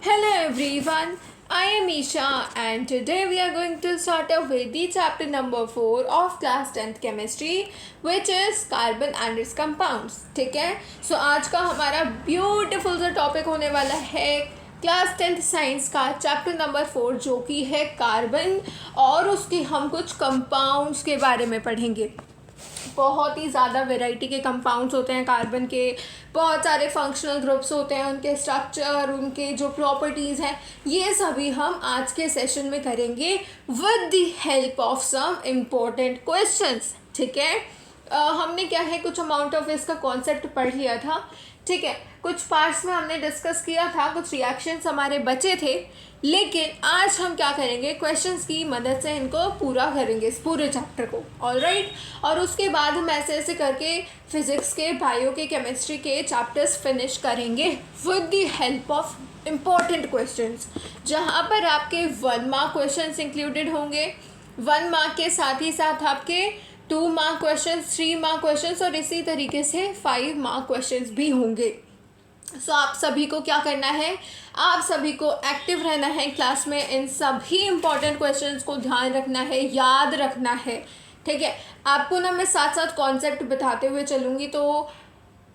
Hello everyone, I am Isha and today we are going to start off with the chapter number 4 of class 10th chemistry which is carbon and its compounds. ठीक है, so आज का हमारा beautiful सा topic होने वाला है class 10th science का चैप्टर नंबर 4 जो कि है कार्बन और उसके हम कुछ कंपाउंड्स के बारे में पढ़ेंगे। बहुत ही ज़्यादा वैरायटी के कंपाउंड्स होते हैं कार्बन के, बहुत सारे फंक्शनल ग्रुप्स होते हैं, उनके स्ट्रक्चर, उनके जो प्रॉपर्टीज़ हैं, ये सभी हम आज के सेशन में करेंगे with the help of some important questions. ठीक है, हमने क्या है कुछ अमाउंट ऑफ इसका कॉन्सेप्ट पढ़ लिया था। ठीक है, कुछ पार्ट्स में हमने डिस्कस किया था, कुछ रिएक्शंस हमारे बचे थे, लेकिन आज हम क्या करेंगे क्वेश्चंस की मदद से इनको पूरा करेंगे इस पूरे चैप्टर को। ऑलराइट, और उसके बाद हम ऐसे ऐसे करके फिज़िक्स के, बायो के, केमिस्ट्री के चैप्टर्स फिनिश करेंगे with the help of important questions, जहाँ पर आपके 1 मार्क क्वेश्चंस इंक्लूडेड होंगे। 1 मार्क के साथ ही साथ आपके 2 मार्क क्वेश्चंस, 3 मार्क क्वेश्चंस और इसी तरीके से 5 मार्क क्वेश्चंस भी होंगे। सो आप सभी को क्या करना है, आप सभी को एक्टिव रहना है क्लास में, इन सभी इम्पॉर्टेंट क्वेश्चंस को ध्यान रखना है, याद रखना है। ठीक है, आपको ना मैं साथ साथ कॉन्सेप्ट बताते हुए चलूँगी तो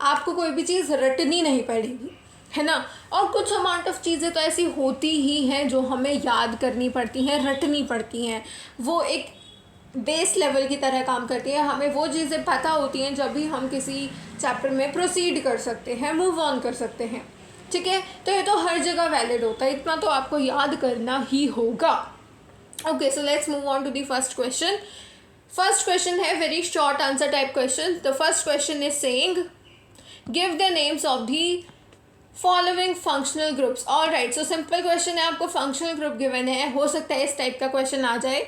आपको कोई भी चीज़ रटनी नहीं पड़ेगी, है ना। और कुछ अमाउंट ऑफ चीज़ें तो ऐसी होती ही हैं जो हमें याद करनी पड़ती हैं, रटनी पड़ती हैं, वो एक बेस लेवल की तरह काम करती है। हमें वो चीज़ें पता होती हैं जब भी हम किसी चैप्टर में प्रोसीड कर सकते हैं, मूव ऑन कर सकते हैं। ठीक है, तो ये तो हर जगह वैलिड होता है, इतना तो आपको याद करना ही होगा। Okay, so let's move on to the first question. First question है very short answer type question. The first question is saying give the names of the following functional groups. Alright, so simple question है, आपको functional group given है। हो सकता है इस type का question आ जाए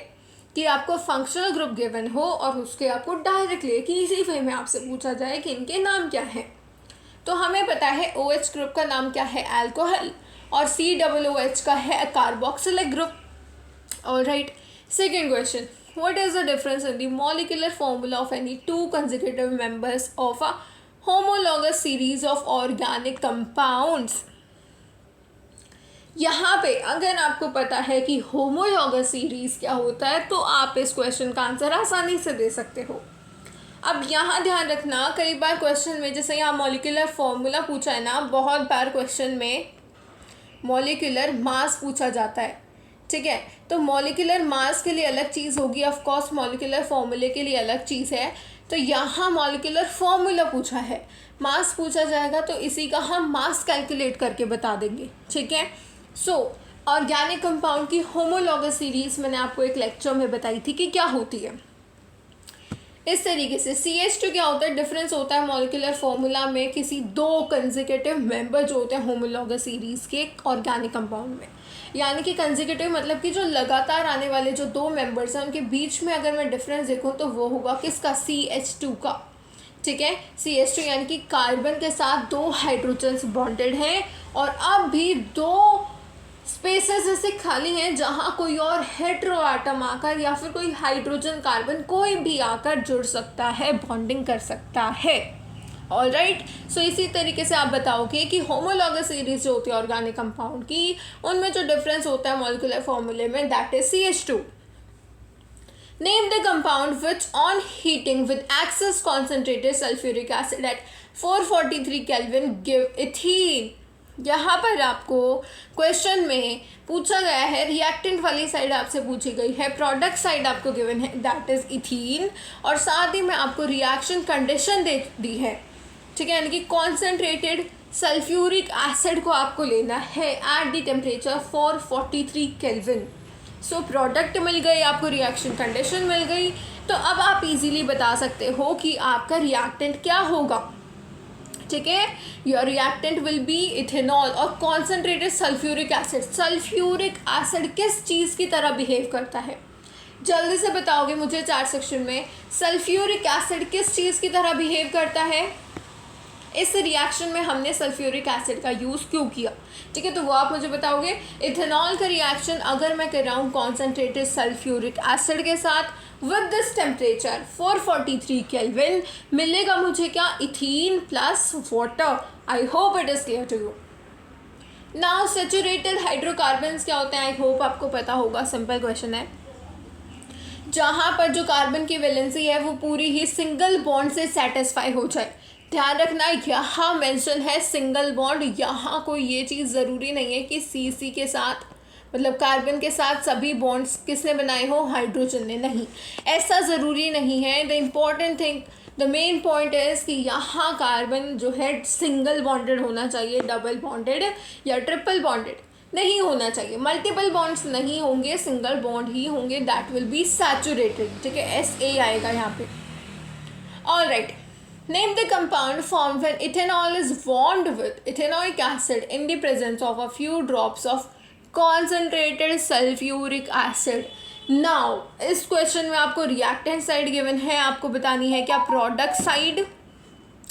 कि आपको फंक्शनल ग्रुप गिवन हो और उसके आपको डायरेक्टली किसी वे में आपसे पूछा जाए कि इनके नाम क्या हैं। तो हमें पता है OH ग्रुप का नाम क्या है, अल्कोहल, और COOH का है carboxylic group. Alright, second question, what is the difference in the molecular formula of any 2 consecutive members of a homologous series of organic compounds. यहाँ पे अगर आपको पता है कि होमोलॉगस सीरीज़ क्या होता है तो आप इस क्वेश्चन का आंसर आसानी से दे सकते हो। अब यहाँ ध्यान रखना, कई बार क्वेश्चन में जैसे यहाँ मॉलिक्यूलर फॉर्मूला पूछा है ना, बहुत बार क्वेश्चन में मॉलिक्यूलर मास पूछा जाता है। ठीक है, तो मॉलिक्यूलर मास के लिए अलग चीज़ होगी, ऑफ कोर्स मॉलिक्यूलर फॉर्मूले के लिए अलग चीज़ है। तो यहाँ मॉलिक्यूलर फॉर्मूला पूछा है, मास पूछा जाएगा तो इसी का हम मास कैलकुलेट करके बता देंगे। ठीक है, सो ऑर्गेनिक कंपाउंड की होमोलॉगस सीरीज मैंने आपको एक लेक्चर में बताई थी कि क्या होती है। इस तरीके से CH2 क्या होता है, डिफरेंस होता है मॉलिक्यूलर फॉर्मूला में किसी 2 कंसेक्यूटिव मेंबर जो होते हैं होमोलॉगस सीरीज के ऑर्गेनिक कंपाउंड में। यानी कि कंसेक्यूटिव मतलब कि जो लगातार आने वाले जो 2 मेंबर्स हैं उनके बीच में अगर मैं डिफरेंस देखूँ तो वो होगा किसका, CH2 का। ठीक है, CH2 यानी कि कार्बन के साथ 2 हाइड्रोजन्स बॉन्डेड हैं और अब भी 2 स्पेसेस ऐसे खाली हैं जहाँ कोई और हेटेरो एटम आकर या फिर कोई हाइड्रोजन कार्बन कोई भी आकर जुड़ सकता है, बॉन्डिंग कर सकता है। ऑलराइट, सो इसी तरीके से आप बताओगे कि होमोलॉगस सीरीज जो होती है ऑर्गेनिक कंपाउंड की, उनमें जो डिफरेंस होता है मॉलिक्यूलर फॉर्मूले में, that is CH2। Name the compound which on heating with excess concentrated sulfuric acid at 443 Kelvin give ethene। यहाँ पर आपको क्वेश्चन में पूछा गया है, रिएक्टेंट वाली साइड आपसे पूछी गई है, प्रोडक्ट साइड आपको गिवन है दैट इज इथीन, और साथ ही में आपको रिएक्शन कंडीशन दे दी है। ठीक है, यानी कि कॉन्सेंट्रेटेड सल्फ्यूरिक एसिड को आपको लेना है at the temperature 443 kelvin. So product मिल गई आपको, रिएक्शन कंडीशन मिल गई, तो अब आप इजीली बता सकते हो कि आपका रिएक्टेंट क्या होगा। ठीक है, your reactant will be ethanol और concentrated sulphuric acid. Sulphuric acid किस चीज़ की तरह बिहेव करता है, जल्दी से बताओगे मुझे 4 सेक्शन में। सल्फ्यूरिक एसिड किस चीज़ की तरह बिहेव करता है, इस रिएक्शन में हमने सल्फ्यूरिक एसिड का यूज़ क्यों किया। ठीक है, तो वो आप मुझे बताओगे। इथेनॉल का रिएक्शन अगर मैं कर रहा हूँ कॉन्सेंट्रेटेड सल्फ्यूरिक एसिड के साथ विद दिस टेम्परेचर 443 केल्विन, मिलेगा मुझे क्या, ethene plus water. I hope it is clear to you. Now saturated hydrocarbons क्या होते हैं, आई होप आपको पता होगा, सिंपल क्वेश्चन है। जहाँ पर जो कार्बन की वैलेंसी है वो पूरी ही सिंगल बॉन्ड से सेटिस्फाई हो जाए। ध्यान रखना यहाँ मेंशन है सिंगल बॉन्ड, यहाँ कोई ये चीज़ ज़रूरी नहीं है कि सी के साथ मतलब कार्बन के साथ सभी बॉन्ड्स किसने बनाए हो, हाइड्रोजन ने, नहीं, ऐसा ज़रूरी नहीं है। The important thing, the main point is कि यहाँ कार्बन जो है सिंगल बॉन्डेड होना चाहिए, डबल बॉन्डेड या ट्रिपल बॉन्डेड नहीं होना चाहिए। मल्टीपल बॉन्ड्स नहीं होंगे, सिंगल बॉन्ड ही होंगे, दैट विल बी सैचुरेटेड, ठीक है, SA आएगा यहाँ पे। All right, name the compound form when ethanol is bond with ethanoic acid in the presence of a few drops of concentrated sulphuric acid. Now इस question में आपको reactant side given है, आपको बतानी है क्या प्रोडक्ट साइड,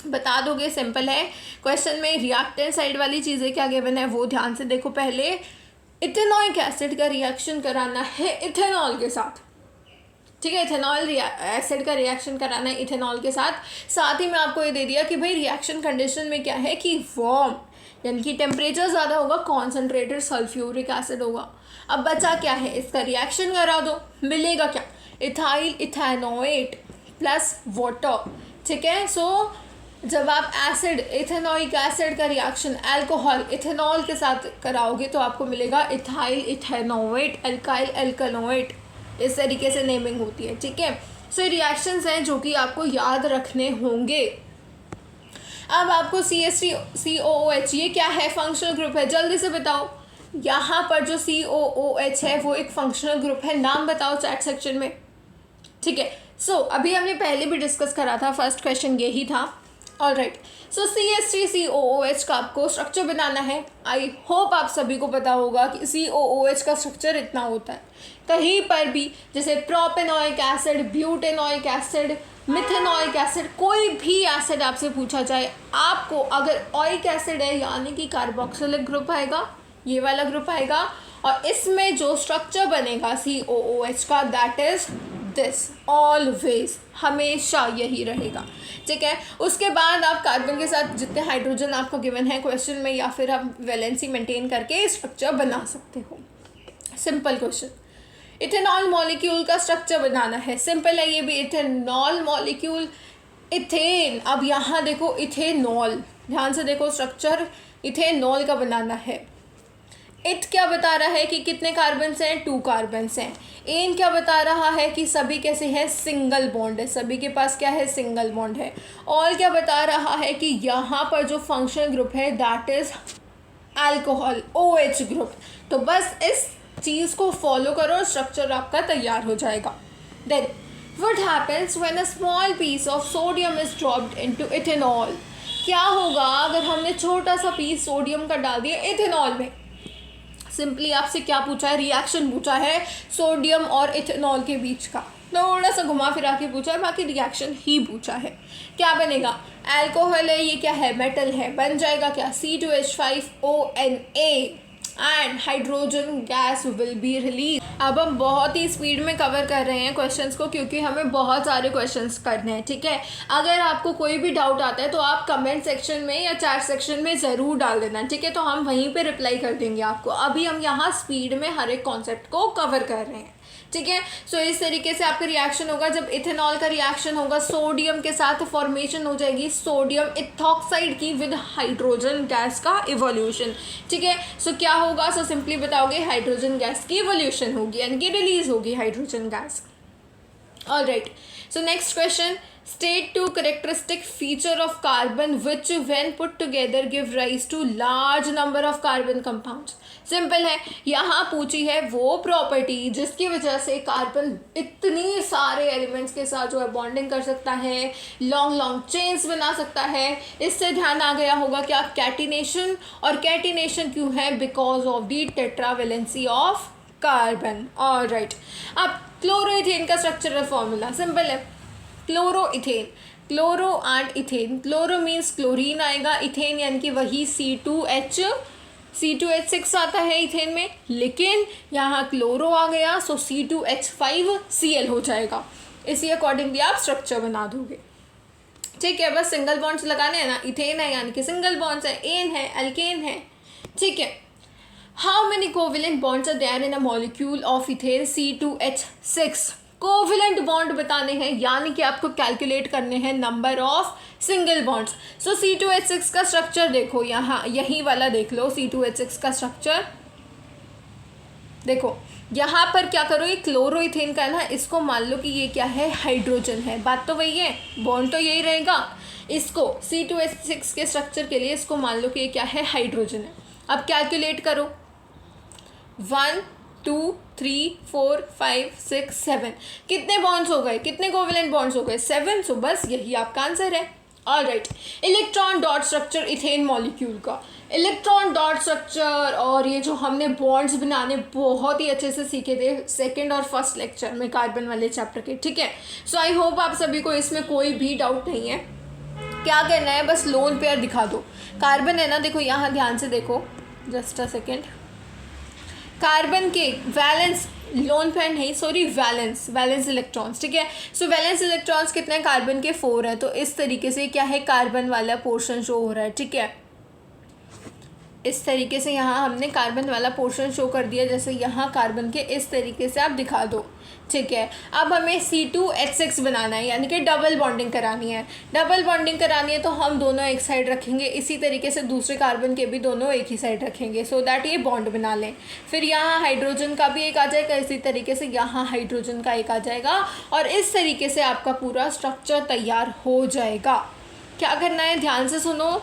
बता दोगे, सिंपल है। क्वेश्चन में रिएक्टेंट साइड वाली चीज़ें क्या गिवन है वो ध्यान से देखो। पहले इथेनॉइक एसिड का रिएक्शन कराना है इथेनॉल के साथ, ठीक है, इथेनॉल एसिड का रिएक्शन कराना है इथेनॉल के साथ ही में आपको ये दे दिया कि भाई रिएक्शन कंडीशन में क्या है कि वार्म यानी कि टेम्परेचर ज़्यादा होगा, कॉन्सेंट्रेटेड सल्फ्यूरिक एसिड होगा। अब बचा क्या है, इसका रिएक्शन करा दो, मिलेगा क्या, इथाइल इथेनोएट प्लस वाटर, ठीक है। सो जब आप एसिड इथेनॉइक एसिड का रिएक्शन अल्कोहल इथेनॉल के साथ कराओगे तो आपको मिलेगा इथाइल इथेनोएट अल्काइल अल्कनोएट, इस तरीके से नेमिंग होती है, ठीक है। सो रिएक्शंस हैं जो कि आपको याद रखने होंगे। अब आपको CH3COOH ये क्या है, फंक्शनल ग्रुप है, जल्दी से बताओ। यहाँ पर जो COOH है वो एक फंक्शनल ग्रुप है, नाम बताओ चैट सेक्शन में, ठीक है। सो अभी हमने पहले भी डिस्कस करा था, फर्स्ट क्वेश्चन यही था। ऑल राइट, सो CH3COOH का आपको स्ट्रक्चर बनाना है। आई होप आप सभी को पता होगा कि COOH का स्ट्रक्चर इतना होता है। कहीं पर भी जैसे propanoic acid, butanoic acid, methanoic acid, कोई भी एसिड आपसे पूछा जाए, आपको अगर ऑइक एसिड है यानी कि कार्बोक्सिलिक ग्रुप आएगा, ये वाला ग्रुप आएगा, और इसमें जो स्ट्रक्चर बनेगा COOH का दैट इज दिस, ऑलवेज, हमेशा यही रहेगा, ठीक है। उसके बाद आप कार्बन के साथ जितने हाइड्रोजन आपको गिवन है क्वेश्चन में या फिर आप वैलेंसी मेंटेन करके स्ट्रक्चर बना सकते हो, सिंपल क्वेश्चन। इथेनॉल मॉलिक्यूल का स्ट्रक्चर बनाना है, सिंपल है ये भी, इथेनॉल मॉलिक्यूल, इथेन, अब यहाँ देखो इथेनॉल, ध्यान से देखो स्ट्रक्चर इथेनॉल का बनाना है। इट क्या बता रहा है कि कितने कार्बन्स हैं, 2 कार्बन्स हैं। एन क्या बता रहा है कि सभी कैसे हैं, सिंगल बॉन्ड है, सभी के पास क्या है, सिंगल बॉन्ड है। ऑल क्या बता रहा है कि यहाँ पर जो फंक्शनल ग्रुप है that is alcohol, OH group. तो बस इस चीज़ को फॉलो करो, स्ट्रक्चर आपका तैयार हो जाएगा। Then what happens when a small piece of sodium is dropped into ethanol. क्या होगा अगर हमने छोटा सा पीस सोडियम का डाल दिया इथेनॉल में। सिंपली आपसे क्या पूछा है, रिएक्शन पूछा है सोडियम और इथेनॉल के बीच का, थोड़ा सा घुमा फिरा के पूछा है, बाकी रिएक्शन ही पूछा है। क्या बनेगा, अल्कोहल है, ये क्या है, मेटल है, बन जाएगा क्या, C2H5ONA and hydrogen gas will be release. अब हम बहुत ही स्पीड में कवर कर रहे हैं क्वेश्चंस को क्योंकि हमें बहुत सारे क्वेश्चंस करने हैं, ठीक है। अगर आपको कोई भी डाउट आता है तो आप कमेंट सेक्शन में या चैट सेक्शन में ज़रूर डाल देना, ठीक है, तो हम वहीं पे रिप्लाई कर देंगे आपको। अभी हम यहाँ स्पीड में हर एक कॉन्सेप्ट को कवर कर रहे हैं, ठीक है। सो इस तरीके से आपका रिएक्शन होगा, जब इथेनॉल का रिएक्शन होगा सोडियम के साथ फॉर्मेशन हो जाएगी सोडियम इथॉक्साइड की विद हाइड्रोजन गैस का इवोल्यूशन, ठीक है। सो क्या होगा, सो सिंपली बताओगे हाइड्रोजन गैस की इवोल्यूशन होगी यानी कि रिलीज होगी hydrogen gas. All right, so next question, state 2 characteristic feature of carbon which when put together give rise to large number of carbon compounds। Simple है, यहाँ पूछी है वो प्रॉपर्टी जिसकी वजह से कार्बन इतनी सारे एलिमेंट्स के साथ जो है बॉन्डिंग कर सकता है, लॉन्ग लॉन्ग चेन्स बना सकता है। इससे ध्यान आ गया होगा कि आप कैटिनेशन, और कैटिनेशन क्यों है, because of the tetravalency of carbon. All right, अब क्लोरोइथेन का स्ट्रक्चरल फॉर्मूला सिंपल है, chloro ethane, chloro and ethane, chloro means chlorine आएगा, इथेन यानी कि वही C2H6 आता है इथेन में, लेकिन यहाँ क्लोरो आ गया सो C2H5Cl हो जाएगा। इसी अकॉर्डिंगली आप स्ट्रक्चर बना दोगे, ठीक है। बस सिंगल बॉन्ड्स लगाने हैं ना, इथेन है यानी कि सिंगल बॉन्ड्स है, एन है, अल्केन है, ठीक है। How many covalent bonds are there in a molecule of ethane C2H6। Covalent bond बताने हैं, यानी कि आपको कैलकुलेट करने हैं number of single bonds. So C2H6 का स्ट्रक्चर देखो, यहाँ यही वाला देख लो। C2H6 का स्ट्रक्चर देखो, यहाँ पर क्या करो, ये क्लोरोइथेन का ना, इसको मान लो कि ये क्या है, हाइड्रोजन है। बात तो वही है, बॉन्ड तो यही रहेगा। इसको C2H6 के स्ट्रक्चर के लिए इसको मान लो कि ये क्या है, हाइड्रोजन है। अब कैलकुलेट करो, 1 2 3 4 5 6 7, कितने बॉन्ड्स हो गए, कितने कोवेलेंट बॉन्ड्स हो गए, 7। सो बस यही आपका आंसर है। Alright, electron dot structure ethane molecule का। इलेक्ट्रॉन डॉट स्ट्रक्चर और ये जो हमने बॉन्ड्स बनाने बहुत ही अच्छे से सीखे थे सेकंड और फर्स्ट लेक्चर में कार्बन वाले चैप्टर के, ठीक है। सो आई होप आप सभी को इसमें कोई भी डाउट नहीं है। क्या करना है, बस लोन पेयर दिखा दो। कार्बन है ना, देखो यहाँ ध्यान से देखो, जस्ट अ सेकेंड। कार्बन के वैलेंस, लोन पेयर नहीं सॉरी, वैलेंस इलेक्ट्रॉन्स, ठीक है। सो वैलेंस इलेक्ट्रॉन्स कितने हैं, कार्बन के 4 हैं। तो इस तरीके से क्या है, कार्बन वाला पोर्शन शो हो रहा है, ठीक है। इस तरीके से यहाँ हमने कार्बन वाला पोर्शन शो कर दिया, जैसे यहाँ कार्बन के इस तरीके से आप दिखा दो, ठीक है। अब हमें C2H6 बनाना है, यानी कि डबल बॉन्डिंग करानी है। डबल बॉन्डिंग करानी है तो हम दोनों एक साइड रखेंगे, इसी तरीके से दूसरे कार्बन के भी दोनों एक ही साइड रखेंगे, सो दैट ये बॉन्ड बना लें। फिर यहाँ हाइड्रोजन का भी एक आ जाएगा, इसी तरीके से यहाँ हाइड्रोजन का एक आ जाएगा, और इस तरीके से आपका पूरा स्ट्रक्चर तैयार हो जाएगा। क्या करना है, ध्यान से सुनो।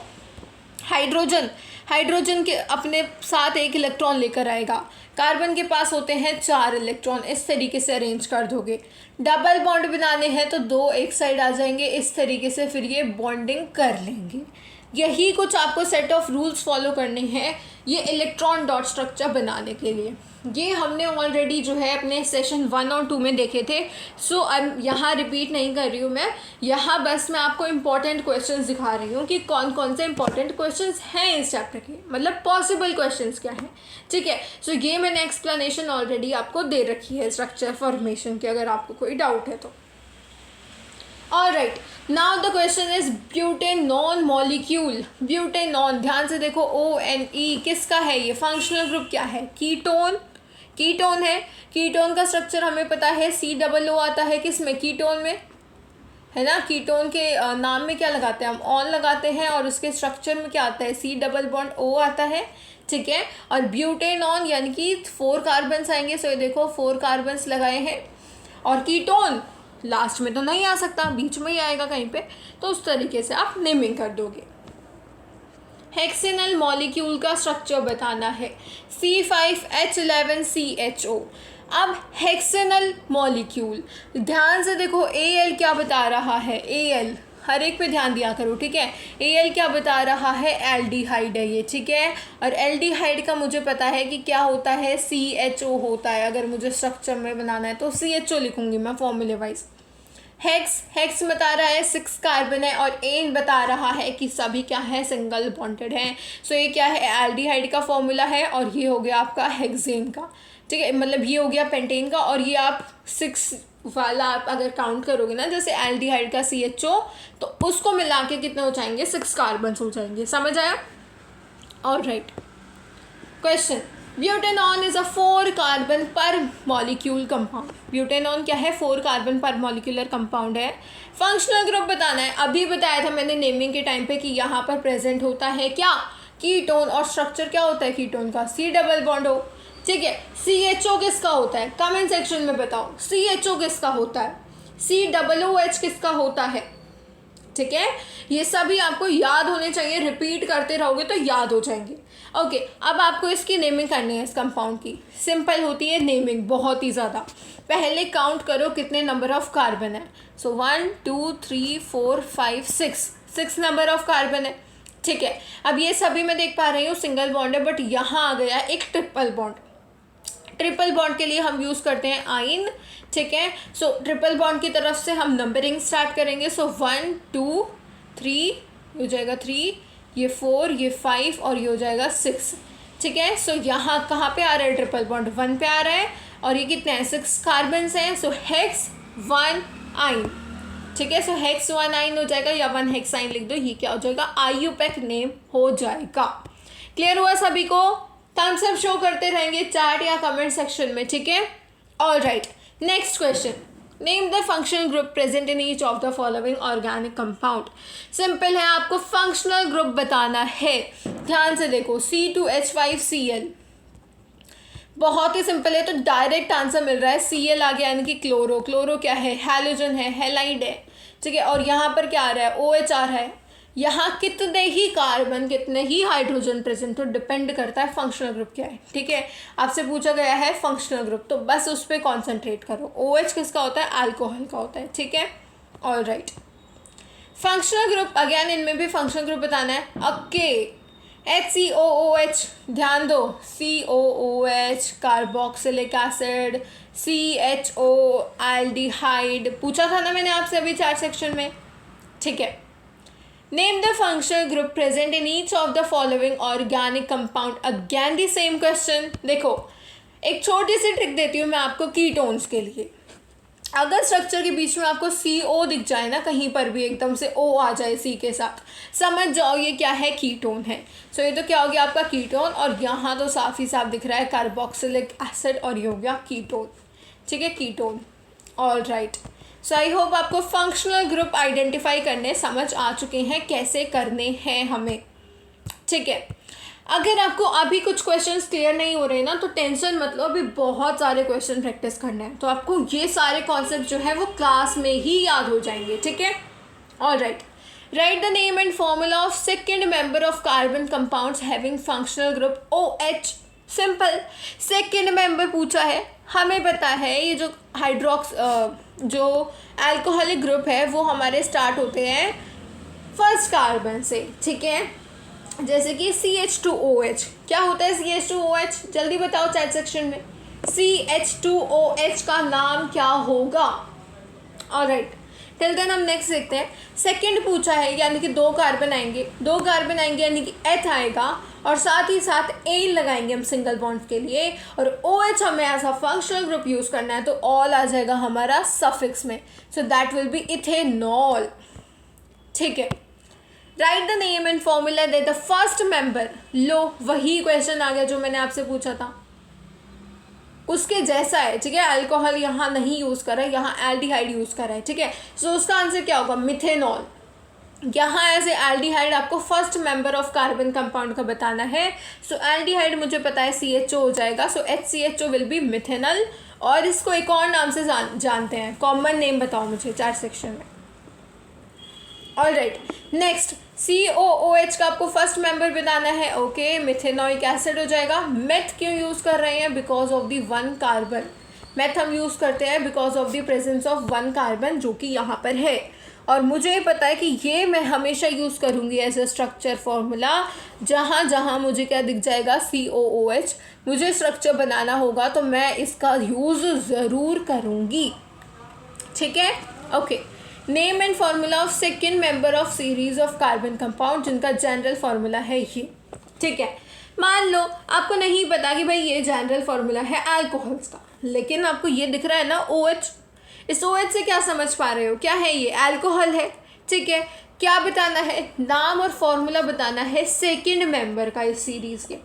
हाइड्रोजन के अपने साथ एक इलेक्ट्रॉन लेकर आएगा। कार्बन के पास होते हैं 4 इलेक्ट्रॉन, इस तरीके से अरेंज कर दोगे। डबल बॉन्ड बनाने हैं तो 2 एक साइड आ जाएंगे, इस तरीके से फिर ये बॉन्डिंग कर लेंगे। यही कुछ आपको सेट ऑफ रूल्स फॉलो करने हैं ये इलेक्ट्रॉन डॉट स्ट्रक्चर बनाने के लिए। ये हमने ऑलरेडी जो है अपने सेशन 1 और 2 में देखे थे। सो अब यहाँ रिपीट नहीं कर रही हूँ मैं, यहाँ बस मैं आपको इम्पॉर्टेंट क्वेश्चंस दिखा रही हूँ कि कौन कौन से इम्पॉर्टेंट क्वेश्चंस हैं इस चैप्टर के, मतलब पॉसिबल क्वेश्चंस क्या हैं, ठीक है। सो ये मैंने एक्सप्लेनेशन ऑलरेडी आपको दे रखी है स्ट्रक्चर फॉर्मेशन की, अगर आपको कोई डाउट है तो। Alright, now the question is butanone molecule. Butanone, ध्यान से देखो, ONE किसका है, ये फंक्शनल ग्रुप क्या है, कीटोन है। कीटोन का स्ट्रक्चर हमें पता है, COO आता है किसमें, कीटोन में, है ना। कीटोन के नाम में क्या लगाते हैं हम, ऑन लगाते हैं, और उसके स्ट्रक्चर में क्या आता है, C+O आता है, ठीक है। और ब्यूटेनॉन यानी कि 4 कार्बन्स आएंगे। सो ये देखो 4 कार्बन्स लगाए हैं, और कीटोन लास्ट में तो नहीं आ सकता, बीच में ही आएगा कहीं पे, तो उस तरीके से आप नेमिंग कर दोगे। हेक्सेनल मॉलिक्यूल का स्ट्रक्चर बताना है, C5H11CHO। अब हेक्सेनल मॉलिक्यूल, ध्यान से देखो, Al क्या बता रहा है, Al हर एक पे ध्यान दिया करो, ठीक है। Al क्या बता रहा है, एल्डिहाइड है ये, ठीक है। और एल्डिहाइड का मुझे पता है कि क्या होता है, CHO होता है। अगर मुझे स्ट्रक्चर में बनाना है तो CHO लिखूंगी मैं फॉर्मूले वाइज। हेक्स बता रहा है 6 कार्बन है, और एन बता रहा है कि सभी क्या है, सिंगल बॉन्डेड हैं। सो ये क्या है, एल्डिहाइड का फॉर्मूला है, और ये हो गया आपका हेक्सेन का, ठीक है। मतलब ये हो गया पेंटेन का, और ये आप 6 वाला आप अगर काउंट करोगे ना, जैसे एल्डिहाइड का CHO, तो उसको मिला के कितने हो जाएंगे, 6 कार्बन हो जाएंगे। समझ आया? Alright, question, butanone is a 4 carbon पर मॉलिक्यूल कंपाउंड। ब्यूटेनॉन क्या है, 4 कार्बन पर मॉलिक्यूलर कंपाउंड है। फंक्शनल ग्रुप बताना है, अभी बताया था मैंने नेमिंग के टाइम पे कि यहाँ पर प्रेजेंट होता है क्या, कीटोन, और स्ट्रक्चर क्या होता है कीटोन का, C+O, ठीक है। CHO किसका होता है, कमेंट सेक्शन में बताओ, CHO किसका होता है, COOH किसका होता है, ठीक है। ये सभी आपको याद होने चाहिए, रिपीट करते रहोगे तो याद हो जाएंगे। ओके, अब आपको इसकी नेमिंग करनी है, इस कंपाउंड की। सिंपल होती है नेमिंग, बहुत ही ज़्यादा। पहले काउंट करो कितने नंबर ऑफ कार्बन है। सो 1 2 3 4 5 6 नंबर ऑफ कार्बन है, ठीक है। अब ये सभी मैं देख पा रही हूँ सिंगल बॉन्ड है, बट यहाँ आ गया एक ट्रिपल बॉन्ड। ट्रिपल बॉन्ड के लिए हम यूज़ करते हैं आइन, ठीक है। सो ट्रिपल बॉन्ड की तरफ से हम नंबरिंग स्टार्ट करेंगे। सो 1 2 3 हो जाएगा 3, ये 4, ये 5, और ये हो जाएगा 6, ठीक है। सो यहाँ कहाँ पे आ रहा है ट्रिपल बॉन्ड, 1 पे आ रहा है, और ये कितने हैं, 6 कार्बन्स हैं। सो हेक्स 1 आइन, ठीक है। सो हेक्स 1 आइन हो जाएगा, या 1 हेक्स आइन लिख दो, ये क्या हो जाएगा, IUPAC नेम हो जाएगा। क्लियर हुआ सभी को? थम्स अप शो करते रहेंगे चैट या कमेंट सेक्शन में, ठीक है। All right, next question, name the functional group present in each of the following organic compound. Simple है, आपको फंक्शनल ग्रुप बताना है। ध्यान से देखो, C2H5Cl, बहुत ही सिंपल है, तो डायरेक्ट आंसर मिल रहा है Cl आ गया, यानी कि क्लोरो। क्लोरो क्या है, हैलोजन है, हैलाइड है, ठीक है। और यहाँ पर क्या आ रहा है, OH आ रहा है। यहाँ कितने ही कार्बन, कितने ही हाइड्रोजन प्रेजेंट हो, डिपेंड करता है फंक्शनल ग्रुप क्या है, ठीक है। आपसे पूछा गया है फंक्शनल ग्रुप, तो बस उस पर कॉन्सेंट्रेट करो। OH किसका होता है, अल्कोहल का होता है, ठीक है। All right, functional group again, इनमें भी फंक्शनल ग्रुप बताना है। ओके, HCOOH, ध्यान दो, COOH carboxylic acid, CHO aldehyde, पूछा था ना मैंने आपसे अभी चैट सेक्शन में, ठीक है। Name the functional group present in each of the following organic compound. Again the same question. देखो, एक छोटी सी ट्रिक देती हूँ मैं आपको कीटोन्स के लिए। अगर स्ट्रक्चर के बीच में आपको CO दिख जाए ना, कहीं पर भी एकदम से O आ जाए C के साथ, समझ जाओ ये क्या है, कीटोन है। सो ये तो क्या हो गया आपका कीटोन, और यहाँ तो साफ ही साफ दिख रहा है कार्बोक्सिलिक एसिड, और ये हो गया कीटोन, ठीक है, ketone. All right, so I hope आपको फंक्शनल ग्रुप आइडेंटिफाई करने समझ आ चुके हैं, कैसे करने हैं हमें, ठीक है। अगर आपको अभी कुछ क्वेश्चंस क्लियर नहीं हो रहे ना, तो टेंशन मत लो, अभी बहुत सारे क्वेश्चन प्रैक्टिस करने हैं, तो आपको ये सारे कॉन्सेप्ट जो है वो क्लास में ही याद हो जाएंगे, ठीक है। All right, right the name and formula of second member of carbon compounds having functional group OH। Simple, second member पूछा है, हमें पता है ये जो जो अल्कोहलिक ग्रुप है वो हमारे स्टार्ट होते हैं फर्स्ट कार्बन से, ठीक है। जैसे कि CH2OH, क्या होता है CH2OH, जल्दी बताओ चैट सेक्शन में, CH2OH का नाम क्या होगा। ऑलराइट, टिल देन हम नेक्स्ट देखते हैं। सेकंड पूछा है, यानी कि 2 कार्बन आएंगे, 2 कार्बन आएंगे यानी कि H आएगा, और साथ ही साथ एन लगाएंगे हम सिंगल बॉन्ड के लिए, और OH हमें as a functional group use करना है, तो ऑल आ जाएगा हमारा सफिक्स में, so that will be ethanol, ठीक है। Write the name and formula दे द फर्स्ट मेंबर। लो, वही क्वेश्चन आ गया जो मैंने आपसे पूछा था, उसके जैसा है, ठीक है। अल्कोहल यहाँ नहीं यूज़ करा है, यहाँ एल्डिहाइड यूज़ करा है, ठीक है। सो उसका आंसर क्या होगा, मिथेनॉल। यहाँ ऐसे एल्डिहाइड आपको first member of carbon compound का बताना है, सो एल्डिहाइड मुझे पता है CHO हो जाएगा, सो HCHO विल बी मिथेनॉल। और इसको एक और नाम से जानते हैं, कॉमन नेम बताओ मुझे चार सेक्शन में। ऑल राइट, नेक्स्ट COOH का आपको फर्स्ट मेंबर बताना है, ओके, मिथेनोइक एसिड हो जाएगा। मेथ क्यों यूज़ कर रहे हैं, because of the 1 carbon. Meth हम यूज़ करते हैं because of the presence of 1 carbon, जो कि यहाँ पर है, और मुझे पता है कि ये मैं हमेशा यूज़ करूँगी एज ए स्ट्रक्चर फॉर्मूला। जहाँ जहाँ मुझे क्या दिख जाएगा COOH, मुझे स्ट्रक्चर बनाना होगा तो मैं इसका यूज़ ज़रूर करूँगी, ठीक है। Okay, name and formula of second member of series of carbon compound, जिनका जनरल फार्मूला है ये, ठीक है। मान लो आपको नहीं पता कि भाई ये जनरल फार्मूला है अल्कोहल्स का, लेकिन आपको ये दिख रहा है ना OH, इस OH से क्या समझ पा रहे हो, क्या है ये, अल्कोहल है, ठीक है। क्या बताना है, नाम और फॉर्मूला बताना है सेकेंड मेंबर का, इस सीरीज के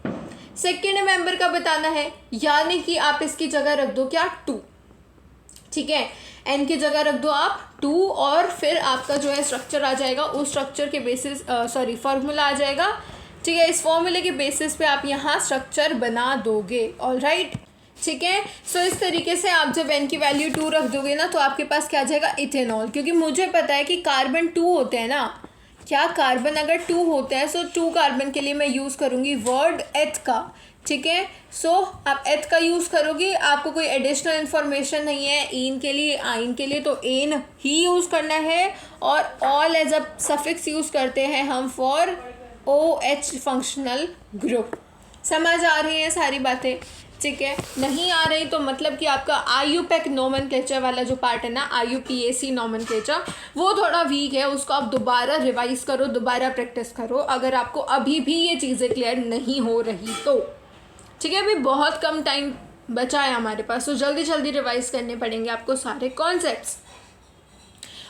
सेकेंड मेंबर का बताना है, यानी कि आप इसकी जगह रख दो क्या 2, ठीक है। N की जगह रख दो आप 2, और फिर आपका जो है स्ट्रक्चर आ जाएगा, उस स्ट्रक्चर के बेसिस फार्मूला आ जाएगा, ठीक है। इस फॉर्मूले के बेसिस पे आप यहाँ स्ट्रक्चर बना दोगे, ऑल राइट, ठीक है। सो इस तरीके से आप जब N की वैल्यू 2 रख दोगे ना, तो आपके पास क्या आ जाएगा, इथेनॉल। क्योंकि मुझे पता है कि कार्बन 2 होते हैं ना, क्या कार्बन अगर 2 होते हैं, सो 2 कार्बन के लिए मैं यूज़ करूँगी वर्ड एथ का, ठीक है। सो आप एथ का यूज़ करोगे, आपको कोई एडिशनल इन्फॉर्मेशन नहीं है इन के लिए, आइन के लिए तो एन ही यूज़ करना है, और ol as a suffix use करते हैं हम फॉर OH फंक्शनल ग्रुप। समझ आ रही हैं सारी बातें, ठीक है। नहीं आ रही तो मतलब कि आपका IUPAC नोमेनक्लेचर वाला जो पार्ट है ना, IUPAC नोमेनक्लेचर, वो थोड़ा वीक है, उसको आप दोबारा रिवाइज करो, दोबारा प्रैक्टिस करो, अगर आपको अभी भी ये चीज़ें क्लियर नहीं हो रही तो, ठीक है। अभी बहुत कम टाइम बचा है हमारे पास, तो जल्दी जल्दी रिवाइज करने पड़ेंगे आपको सारे concepts.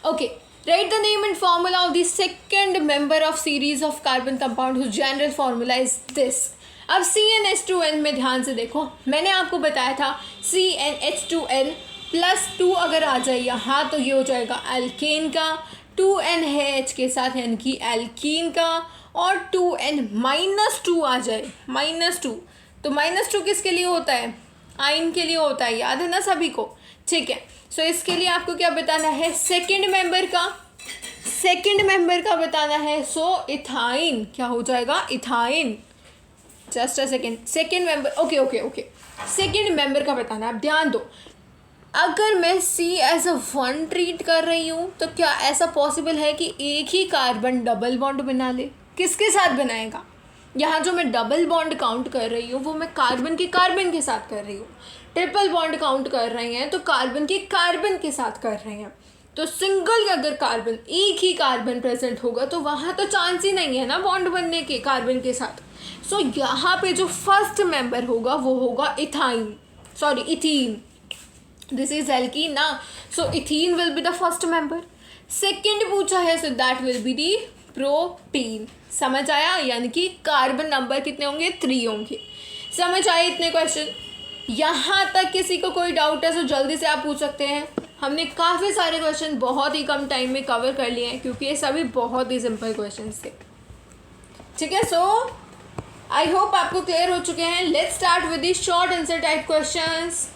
Okay, write the name and formula of the second member of series of carbon compound whose general formula is this. अब CnH2n में ध्यान से देखो, मैंने आपको बताया था CnH2n प्लस 2 अगर आ जाए यहाँ तो ये हो जाएगा एल्केन का, 2n है H के साथ यानी कि एल्कीन का, और 2n -2 आ जाए -2, तो -2 किसके लिए होता है? आइन के लिए होता है, याद है ना सभी को? ठीक है, सो इसके लिए आपको क्या बताना है? सेकंड मेंबर का बताना है। सो इथाइन क्या हो जाएगा? Ethyne. Just a second member, okay second member का बताना है। अब ध्यान दो, अगर मैं C एज अ 1 ट्रीट कर रही हूँ तो क्या ऐसा पॉसिबल है कि एक ही कार्बन डबल बॉन्ड बना ले? किसके साथ बनाएगा? यहाँ जो मैं डबल बॉन्ड काउंट कर रही हूँ वो मैं कार्बन के साथ कर रही हूँ। ट्रिपल बॉन्ड काउंट कर रहे हैं तो कार्बन के साथ कर रहे हैं। तो सिंगल अगर कार्बन, एक ही कार्बन प्रेजेंट होगा तो वहाँ तो चांस ही नहीं है ना बॉन्ड बनने के कार्बन के साथ। सो यहाँ पे जो फर्स्ट मेंबर होगा वो होगा इथीन। दिस इज एल्कीन ना, so ethene will be the first member. Second पूछा है so that will be the propene. समझ आया? यानी कि कार्बन नंबर कितने होंगे? 3 होंगे। समझ आए इतने क्वेश्चन? यहाँ तक किसी को कोई डाउट है तो जल्दी से आप पूछ सकते हैं। हमने काफ़ी सारे क्वेश्चन बहुत ही कम टाइम में कवर कर लिए हैं क्योंकि ये सभी बहुत ही सिंपल क्वेश्चन थे। ठीक है, सो आई होप आपको क्लियर हो चुके हैं। Let's start with the short answer type questions.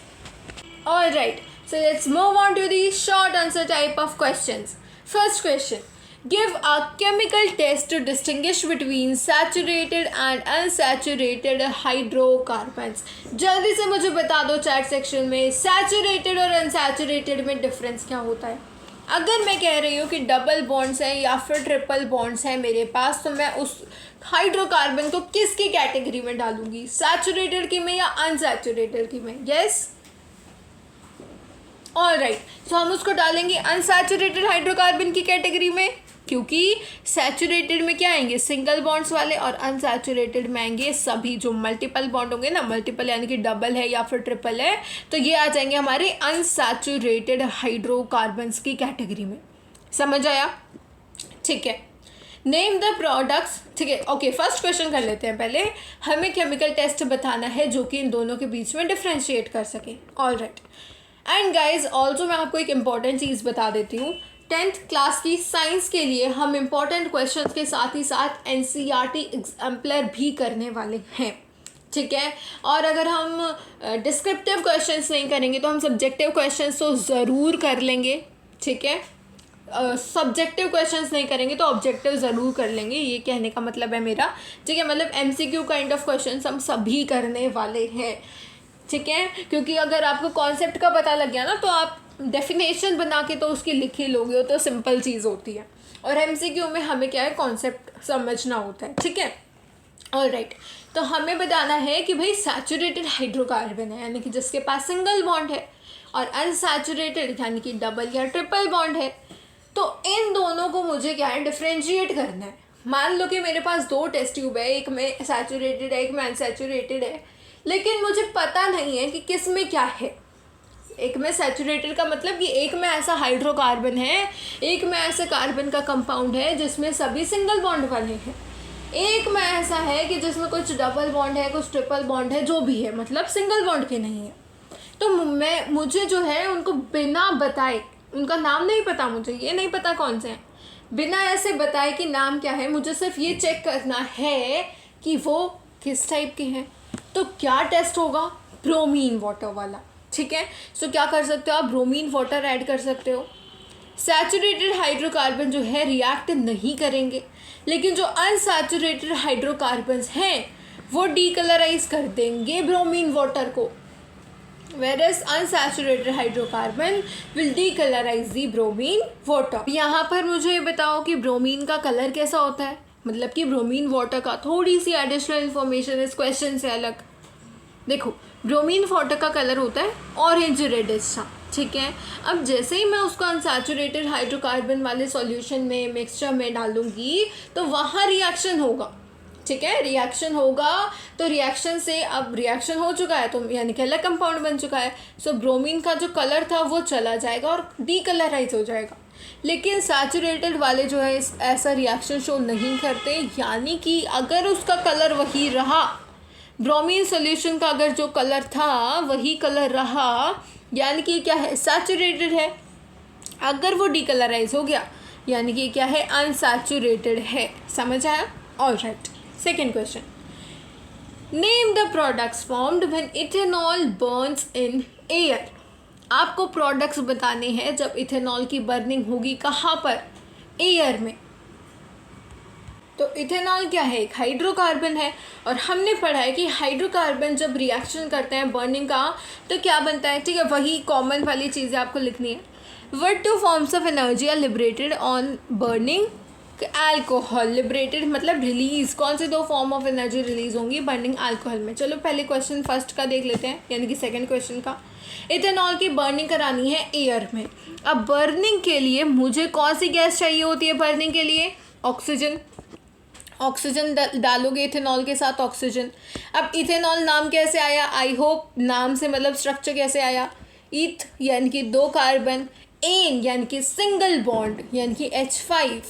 Alright, so let's move on to the short answer type of questions. First question, give a chemical test to distinguish between saturated and unsaturated hydrocarbons. जल्दी से मुझे बता दो chat section में saturated और unsaturated में difference क्या होता है। अगर मैं कह रही हूँ कि डबल बॉन्ड्स हैं या फिर ट्रिपल बॉन्ड्स हैं मेरे पास, तो मैं उस हाइड्रोकार्बन को किसकी कैटेगरी में डालूंगी? सैचुरेटेड की में या अनसैचुरेटेड की में? यस, ऑलराइट, सो हम उसको डालेंगे अनसैचुरेटेड हाइड्रोकार्बन की कैटेगरी में, क्योंकि सैचुरेटेड में क्या आएंगे? सिंगल बॉन्ड्स वाले, और अनसैचुरेटेड में आएंगे सभी जो मल्टीपल बॉन्ड होंगे ना, मल्टीपल यानी कि डबल है या फिर ट्रिपल है, तो ये आ जाएंगे हमारे अनसैचुरेटेड हाइड्रोकार्बन्स की कैटेगरी में। समझ आया? ठीक है, नेम द प्रोडक्ट्स। ठीक है, ओके, फर्स्ट क्वेश्चन कर लेते हैं पहले। हमें केमिकल टेस्ट बताना है जो कि इन दोनों के बीच में डिफ्रेंशिएट कर सके। ऑलराइट, एंड गाइज ऑल्सो मैं आपको एक इम्पॉर्टेंट चीज़ बता देती हूँ। 10th क्लास की साइंस के लिए हम इम्पॉर्टेंट क्वेश्चन के साथ ही साथ NCERT एग्जाम्पलर भी करने वाले हैं। ठीक है, और अगर हम डिस्क्रिप्टिव क्वेश्चंस नहीं करेंगे तो हम सब्जेक्टिव क्वेश्चंस तो ज़रूर कर लेंगे। ठीक है, सब्जेक्टिव क्वेश्चंस नहीं करेंगे तो ऑब्जेक्टिव ज़रूर कर लेंगे, ये कहने का मतलब है मेरा। ठीक है, मतलब MCQ काइंड ऑफ क्वेश्चंस हम सभी करने वाले हैं। ठीक है, क्योंकि अगर आपको कॉन्सेप्ट का पता लग गया ना तो आप डेफिनेशन बना के तो उसकी लिख ही लोगे, वो तो सिंपल चीज़ होती है। और MCQ में हमें क्या है? कॉन्सेप्ट समझना होता है। ठीक है, ऑलराइट, तो हमें बताना है कि भाई सैचुरेटेड हाइड्रोकार्बन है यानी कि जिसके पास सिंगल बॉन्ड है, और अनसैचुरेटेड यानी कि डबल या ट्रिपल बॉन्ड है। तो इन दोनों को मुझे क्या है? डिफ्रेंशिएट करना है। मान लो कि मेरे पास 2 टेस्ट ट्यूब है, एक में सैचुरेटेड है एक में अनसैचुरेटेड है, लेकिन मुझे पता नहीं है कि किस में क्या है। एक में सैचुरेटेड का मतलब कि एक में ऐसा हाइड्रोकार्बन है, एक में ऐसे कार्बन का कंपाउंड है जिसमें सभी सिंगल बॉन्ड वाले हैं, एक में ऐसा है कि जिसमें कुछ डबल बॉन्ड है, कुछ ट्रिपल बॉन्ड है, जो भी है, मतलब सिंगल बॉन्ड के नहीं है। तो मुझे जो है उनको बिना बताए, उनका नाम नहीं पता, मुझे ये नहीं पता कौन से हैं, बिना ऐसे बताए कि नाम क्या है, मुझे सिर्फ ये चेक करना है कि वो किस टाइप के हैं। तो क्या टेस्ट होगा? ब्रोमीन वाटर वाला। ठीक है, सो क्या कर सकते हो आप? ब्रोमीन वाटर ऐड कर सकते हो। सैचुरेटेड हाइड्रोकार्बन जो है रिएक्ट नहीं करेंगे, लेकिन जो अनसैचुरेटेड हाइड्रोकार्बन्स हैं वो डीकलराइज कर देंगे ब्रोमीन वाटर को, whereas unsaturated hydrocarbon will decolorize the bromine water। यहाँ पर मुझे ये बताओ कि ब्रोमीन का कलर कैसा होता है, मतलब कि ब्रोमीन वाटर का थोड़ी सी एडिशनल इन्फॉर्मेशन इस क्वेश्चन से अलग। देखो, ब्रोमीन वाटर का कलर होता है ऑरेंज रेडिश सा। ठीक है, अब जैसे ही मैं उसको अनसैचुरेटेड हाइड्रोकार्बन वाले सॉल्यूशन में, मिक्सचर में डालूंगी तो वहाँ रिएक्शन होगा। ठीक है, रिएक्शन होगा, तो रिएक्शन से अब रिएक्शन हो चुका है तो यानी कि अलग कंपाउंड बन चुका है। सो ब्रोमीन का जो कलर था वो चला जाएगा और डीकलराइज हो जाएगा। लेकिन सैचुरेटेड वाले जो है ऐसा रिएक्शन शो नहीं करते, यानी कि अगर उसका कलर वही रहा ब्रोमीन सॉल्यूशन का अगर जो कलर था वही कलर रहा, यानी कि क्या है, सैचुरेटेड है। अगर वो डीकलराइज हो गया यानी कि क्या है, अनसैचुरेटेड है। समझ आया? Alright, second question, name the products formed when ethanol Burns in air. आपको प्रोडक्ट्स बताने हैं जब इथेनॉल की बर्निंग होगी, कहाँ पर? एयर में। तो इथेनॉल क्या है? एक हाइड्रोकार्बन है, और हमने पढ़ा है कि हाइड्रोकार्बन जब रिएक्शन करते हैं बर्निंग का तो क्या बनता है, ठीक है, वही कॉमन वाली चीज़ें आपको लिखनी है। What two forms of energy are liberated on burning alcohol. Liberated मतलब रिलीज, कौन से दो फॉर्म ऑफ एनर्जी रिलीज होंगी बर्निंग अल्कोहल में? चलो पहले क्वेश्चन फर्स्ट का देख लेते हैं, यानी कि सेकंड क्वेश्चन का। इथेनॉल की बर्निंग करानी है एयर में। अब बर्निंग के लिए मुझे कौन सी गैस चाहिए होती है बर्निंग के लिए? ऑक्सीजन। ऑक्सीजन डालोगे इथेनॉल के साथ, ऑक्सीजन। अब इथेनॉल नाम कैसे आया? आई होप नाम से मतलब स्ट्रक्चर कैसे आया? ईथ यानी कि दो कार्बन, एन यानी कि सिंगल बॉन्ड यानी कि H5,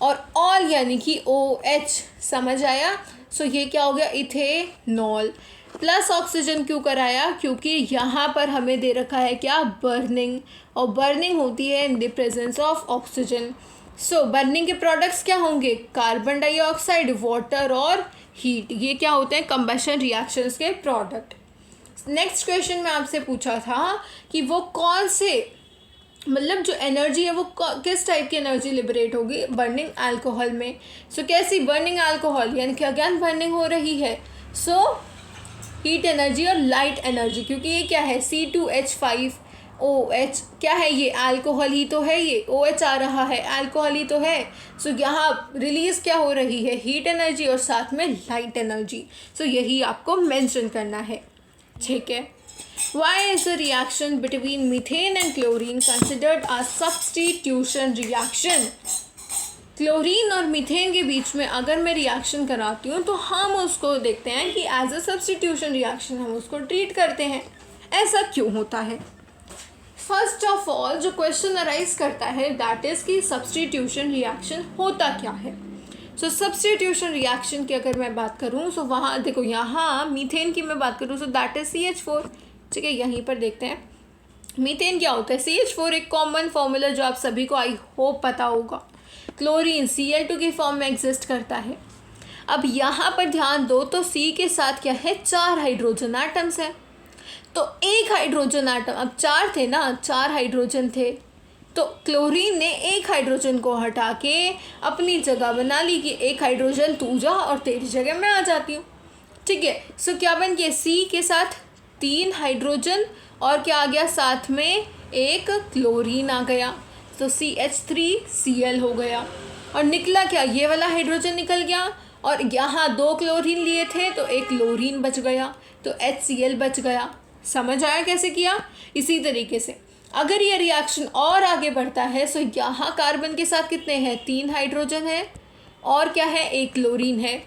और ऑल यानी कि OH। समझ आया? सो ये क्या हो गया? इथेनॉल। प्लस ऑक्सीजन क्यों कराया? क्योंकि यहाँ पर हमें दे रखा है क्या? बर्निंग, और बर्निंग होती है in the presence of oxygen. So burning के प्रोडक्ट्स क्या होंगे? कार्बन डाइऑक्साइड, वाटर और हीट। ये क्या होते हैं? कंबशन रिएक्शंस के प्रोडक्ट। नेक्स्ट क्वेश्चन में आपसे पूछा था कि वो कौन से, मतलब जो एनर्जी है वो किस टाइप की एनर्जी लिबरेट होगी बर्निंग अल्कोहल में। सो कैसी बर्निंग अल्कोहल, यानी कि अगेन बर्निंग हो रही है। सो हीट एनर्जी और लाइट एनर्जी, क्योंकि ये क्या है? C2H5OH क्या है? ये अल्कोहल ही तो है, ये OH आ रहा है, अल्कोहल ही तो है। सो यहाँ रिलीज क्या हो रही है? हीट एनर्जी और साथ में लाइट एनर्जी। सो यही आपको मेंशन करना है, ठीक है। Why is the reaction between methane and chlorine considered a substitution reaction? Chlorine और मीथेन के बीच में अगर मैं रिएक्शन कराती हूँ तो हम उसको देखते हैं कि एज अ सब्सटीट्यूशन रिएक्शन हम उसको ट्रीट करते हैं। ऐसा क्यों होता है? फर्स्ट ऑफ ऑल जो क्वेश्चन अराइज करता है दैट इज़ कि सब्सटीट्यूशन रिएक्शन होता क्या है। सो सब्सटीट्यूशन रिएक्शन की अगर मैं बात करूँ तो वहाँ देखो, यहाँ मीथेन की मैं बात करूँ तो दैट इज़ CH4, ठीक है। यहीं पर देखते हैं मीथेन क्या होता है। CH4 एक कॉमन फॉर्मूला जो आप सभी को आई होप पता होगा। क्लोरीन Cl2 की फॉर्म में एग्जिस्ट करता है। अब यहाँ पर ध्यान दो तो C के साथ क्या है? 4 हाइड्रोजन एटम्स हैं। तो एक हाइड्रोजन एटम, अब 4 थे ना, 4 हाइड्रोजन थे, तो क्लोरीन ने एक हाइड्रोजन को हटा के अपनी जगह बना ली कि एक हाइड्रोजन तू जा और तेरी जगह मैं आ जाती हूँ, ठीक है। सो क्या बन गया? C के साथ 3 हाइड्रोजन और क्या आ गया? साथ में एक क्लोरीन आ गया, तो CH3Cl हो गया। और निकला क्या? ये वाला हाइड्रोजन निकल गया, और यहाँ 2 क्लोरीन लिए थे तो एक क्लोरीन बच गया, तो HCl बच गया। समझ आया कैसे किया? इसी तरीके से अगर ये रिएक्शन और आगे बढ़ता है तो यहाँ कार्बन के साथ कितने हैं? 3 हाइड्रोजन है और क्या है? एक क्लोरीन है।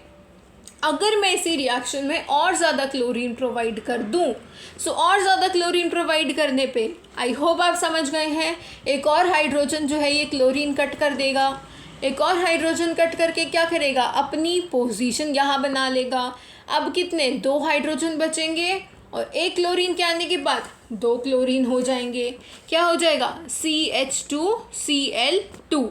अगर मैं इसी रिएक्शन में और ज़्यादा क्लोरीन प्रोवाइड कर दूं, सो और ज़्यादा क्लोरीन प्रोवाइड करने पे आई होप आप समझ गए हैं, एक और हाइड्रोजन जो है ये क्लोरीन कट कर देगा। एक और हाइड्रोजन कट करके क्या करेगा? अपनी पोजीशन यहाँ बना लेगा। अब कितने? 2 हाइड्रोजन बचेंगे, और एक क्लोरीन के आने के बाद 2 क्लोरीन हो जाएंगे। क्या हो जाएगा? CH2Cl2,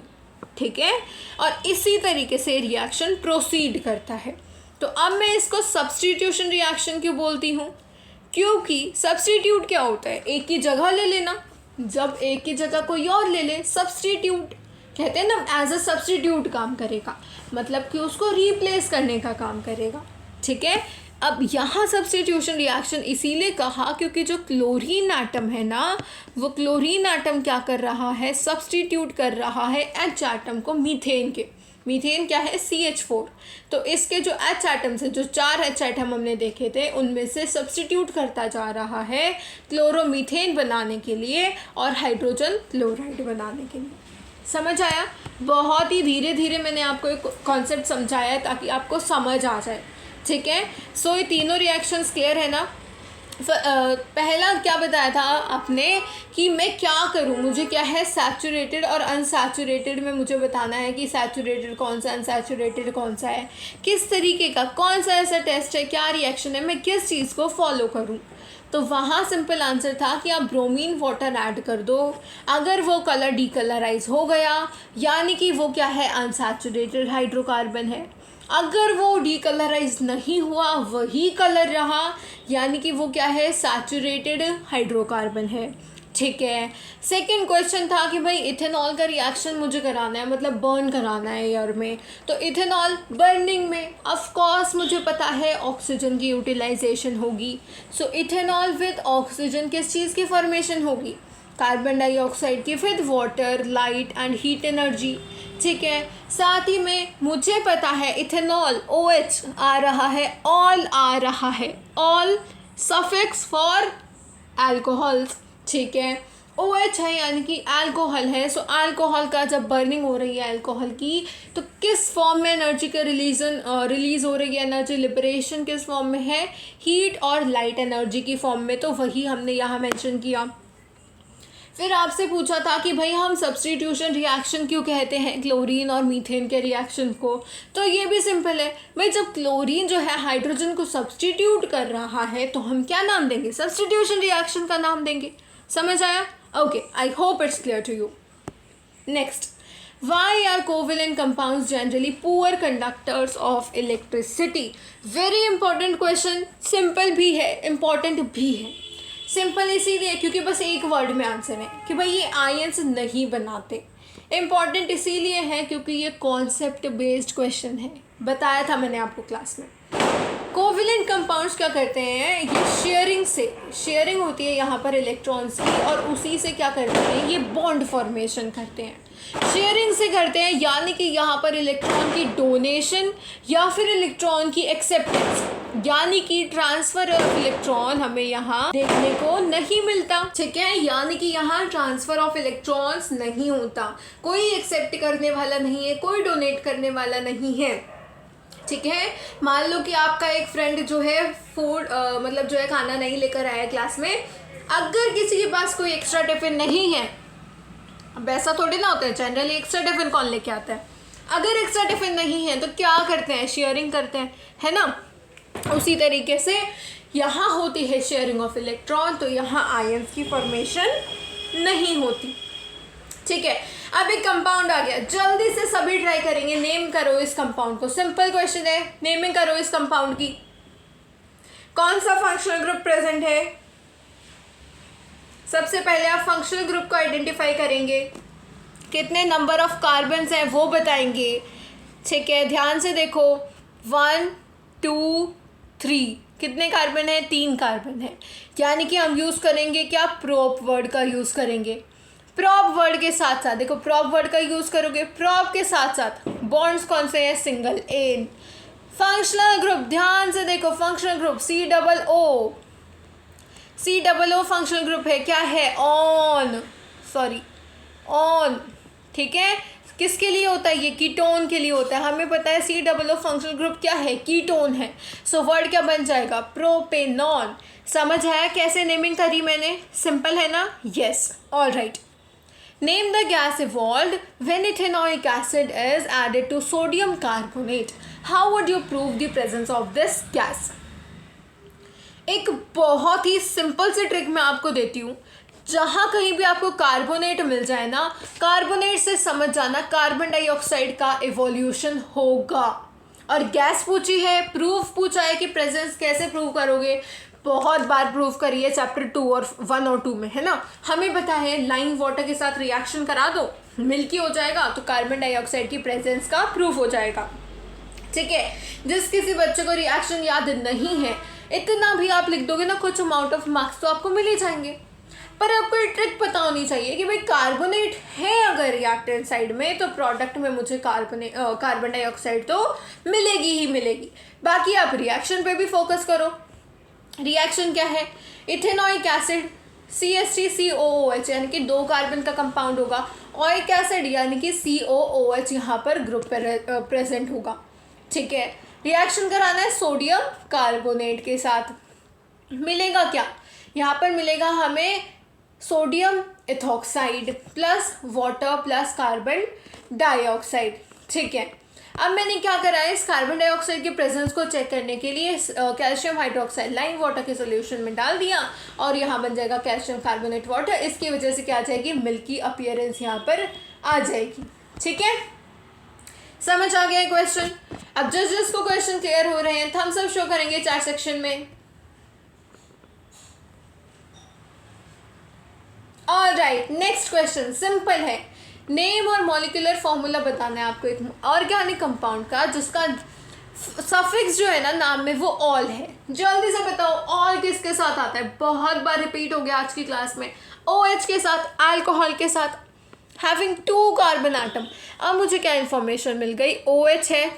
ठीक है। और इसी तरीके से रिएक्शन प्रोसीड करता है। तो अब मैं इसको सब्सटीट्यूशन रिएक्शन क्यों बोलती हूँ? क्योंकि सब्सटीट्यूट क्या होता है? एक की जगह ले लेना। जब एक की जगह कोई और ले ले, सब्सटीट्यूट कहते हैं ना, एज अ सब्सटीट्यूट काम करेगा, मतलब कि उसको रिप्लेस करने का काम करेगा, ठीक है। अब यहाँ सब्सटीट्यूशन रिएक्शन इसीलिए कहा क्योंकि जो क्लोरीन एटम है ना, वो क्लोरीन एटम क्या कर रहा है? सब्सटीट्यूट कर रहा है H एटम को मीथेन के। मीथेन क्या है? CH4। तो इसके जो H एटम्स हैं, जो 4 H एटम हमने देखे थे, उनमें से सब्सटीट्यूट करता जा रहा है क्लोरोमीथेन बनाने के लिए और हाइड्रोजन क्लोराइड बनाने के लिए। समझ आया? बहुत ही धीरे धीरे मैंने आपको एक कॉन्सेप्ट समझाया है ताकि आपको समझ आ जाए, ठीक है। सो ये तीनों रिएक्शंस क्लियर है ना? पहला क्या बताया था आपने कि मैं क्या करूं, मुझे क्या है सैचुरेटेड और अनसैचुरेटेड में मुझे बताना है कि सैचुरेटेड कौन सा अनसैचुरेटेड कौन सा है, किस तरीके का कौन सा ऐसा टेस्ट है, क्या रिएक्शन है, मैं किस चीज़ को फॉलो करूं। तो वहाँ सिंपल आंसर था कि आप ब्रोमीन वाटर ऐड कर दो, अगर वो कलर डीकलराइज हो गया यानी कि वो क्या है अनसैचुरेटेड हाइड्रोकार्बन है, अगर वो डीकलराइज नहीं हुआ वही कलर रहा यानी कि वो क्या है सैचुरेटेड हाइड्रोकार्बन है। ठीक है। सेकंड क्वेश्चन था कि भाई इथेनॉल का रिएक्शन मुझे कराना है, मतलब बर्न कराना है एयर में, तो इथेनॉल बर्निंग में ऑफ कोर्स मुझे पता है ऑक्सीजन की यूटिलाइजेशन होगी। सो इथेनॉल विद ऑक्सीजन किस चीज़ की फॉर्मेशन होगी, कार्बन डाइऑक्साइड की with water light and heat energy. ठीक है। साथ ही में मुझे पता है इथेनॉल OH आ रहा है, ऑल आ रहा है, ऑल सफिक्स फॉर अल्कोहल्स। ठीक है। OH है यानी कि अल्कोहल है। सो अल्कोहल का जब बर्निंग हो रही है अल्कोहल की, तो किस फॉर्म में एनर्जी का रिलीज़ हो रही है, एनर्जी लिबरेशन किस फॉर्म में है, हीट और लाइट एनर्जी की फॉर्म में, तो वही हमने यहाँ मेंशन किया। फिर आपसे पूछा था कि भाई हम सब्स्टिट्यूशन रिएक्शन क्यों कहते हैं क्लोरीन और मीथेन के रिएक्शन को, तो ये भी सिंपल है भाई, जब क्लोरीन जो है हाइड्रोजन को सब्स्टिट्यूट कर रहा है तो हम क्या नाम देंगे, सब्स्टिट्यूशन रिएक्शन का नाम देंगे। समझ आया? Okay, I hope it's clear to you. Next, why are covalent compounds generally poor conductors of electricity. Very important question, simple भी है इंपॉर्टेंट भी है। सिंपल इसीलिए क्योंकि बस एक वर्ड में आंसर है कि भाई ये आयंस नहीं बनाते। इम्पॉर्टेंट इसीलिए है क्योंकि ये कॉन्सेप्ट बेस्ड क्वेश्चन है, बताया था मैंने आपको क्लास में। कोवेलेंट कंपाउंड्स क्या करते हैं, ये शेयरिंग होती है यहाँ पर इलेक्ट्रॉन्स की, और उसी से क्या करते हैं ये बॉन्ड फॉर्मेशन करते हैं, शेयरिंग से करते हैं, यानी कि यहाँ पर इलेक्ट्रॉन की डोनेशन या फिर इलेक्ट्रॉन की एक्सेप्टेंस यानी कि ट्रांसफर ऑफ इलेक्ट्रॉन हमें यहाँ देखने को नहीं मिलता। ठीक है, यानी कि यहाँ ट्रांसफर ऑफ इलेक्ट्रॉन्स नहीं होता, कोई एक्सेप्ट करने वाला नहीं है, कोई डोनेट करने वाला नहीं है। ठीक है। मान लो कि आपका एक फ्रेंड जो है फूड मतलब जो है खाना नहीं लेकर आया क्लास में, अगर किसी के पास कोई एक्स्ट्रा टिफिन नहीं है, अब ऐसा थोड़ी ना होता है, जनरली एक्स्ट्रा टिफिन कौन लेके आता है, अगर एक्स्ट्रा टिफिन नहीं है तो क्या करते हैं, शेयरिंग करते हैं, है ना। उसी तरीके से यहाँ होती है शेयरिंग ऑफ इलेक्ट्रॉन, तो यहाँ आयंस की फॉर्मेशन नहीं होती। ठीक है। अब एक कंपाउंड आ गया, जल्दी से सभी ट्राई करेंगे, नेम करो इस कंपाउंड को, सिंपल क्वेश्चन है, नेमिंग करो इस कंपाउंड की। कौन सा फंक्शनल ग्रुप प्रेजेंट है, सबसे पहले आप फंक्शनल ग्रुप को आइडेंटिफाई करेंगे, कितने नंबर ऑफ कार्बन्स हैं वो बताएंगे। ठीक है, ध्यान से देखो, 1 2 3, कितने कार्बन है, 3 कार्बन है, यानी कि हम यूज़ करेंगे क्या, प्रोप वर्ड का यूज़ करेंगे। प्रोप वर्ड के साथ साथ देखो, प्रोप वर्ड का यूज़ करोगे, प्रोप के साथ साथ बॉन्ड्स कौन से हैं, सिंगल एन। फंक्शनल ग्रुप, ध्यान से देखो, functional group C+O functional group है, क्या है, ऑन। ठीक है, किसके लिए होता है, ये कीटोन के लिए होता है, हमें पता है C+O फंक्शनल ग्रुप क्या है, कीटोन है। सो वर्ड क्या बन जाएगा, प्रोपेनॉन। समझ आया कैसे नेमिंग करी मैंने, सिंपल है ना। Yes, all right. Name the gas evolved when ethanoic acid is added to sodium carbonate. How would you prove the presence of this gas? एक बहुत ही सिंपल सी ट्रिक मैं आपको देती हूँ, जहाँ कहीं भी आपको कार्बोनेट मिल जाए ना, कार्बोनेट से समझ जाना कार्बन डाइऑक्साइड का एवोल्यूशन होगा। और गैस पूछी है, प्रूफ पूछा है कि प्रेजेंस कैसे प्रूव करोगे, बहुत बार प्रूव करिए चैप्टर 2 और 1 और 2 में, है ना। हमें पता है लाइम वाटर के साथ रिएक्शन करा दो, मिल्की हो जाएगा, तो कार्बन डाइऑक्साइड की प्रेजेंस का प्रूफ हो जाएगा। ठीक है, जिस किसी बच्चे को रिएक्शन याद नहीं है, इतना भी आप लिख दोगे ना, कुछ अमाउंट ऑफ मार्क्स तो आपको मिल ही जाएंगे। पर आपको ये ट्रिक पता होनी चाहिए कि भाई कार्बोनेट है अगर रिएक्टेंट साइड में, तो प्रोडक्ट में मुझे कार्बन डाइऑक्साइड तो मिलेगी ही मिलेगी। बाकी आप रिएक्शन पे भी फोकस करो। रिएक्शन क्या है, इथेनॉइक एसिड CH3COOH यानी कि 2 कार्बन का कंपाउंड होगा, ऑइक एसिड यानी कि COOH यहाँ पर ग्रुप प्रेजेंट होगा। ठीक है, रिएक्शन कराना है सोडियम कार्बोनेट के साथ, मिलेगा क्या, यहाँ पर मिलेगा हमें sodium ethoxide plus water plus carbon dioxide. ठीक है, अब मैंने क्या करा है, इस कार्बन डाइऑक्साइड के प्रेजेंस को चेक करने के लिए कैल्शियम हाइड्रोक्साइड लाइम वाटर के सॉल्यूशन में डाल दिया और यहाँ बन जाएगा कैल्शियम कार्बोनेट वाटर। इसकी वजह से क्या आ जाएगी, मिल्की अपीयरेंस यहाँ पर आ जाएगी। ठीक है, समझ आ गया क्वेश्चन। अब जिसको क्वेश्चन क्लियर हो रहे हैं थम्स अप शो करेंगे चैट सेक्शन में। ऑलराइट, नेक्स्ट क्वेश्चन सिंपल है, नेम और मॉलिक्यूलर फॉर्मूला बताना है आपको एक ऑर्गेनिक कंपाउंड का जिसका सफिक्स जो है ना नाम में वो ऑल है। जल्दी से बताओ ऑल किसके साथ आता है, बहुत बार रिपीट हो गया आज की क्लास में, OH के साथ, अल्कोहल के साथ, हैविंग 2 कार्बन एटम। अब मुझे क्या इन्फॉर्मेशन मिल गई, OH है,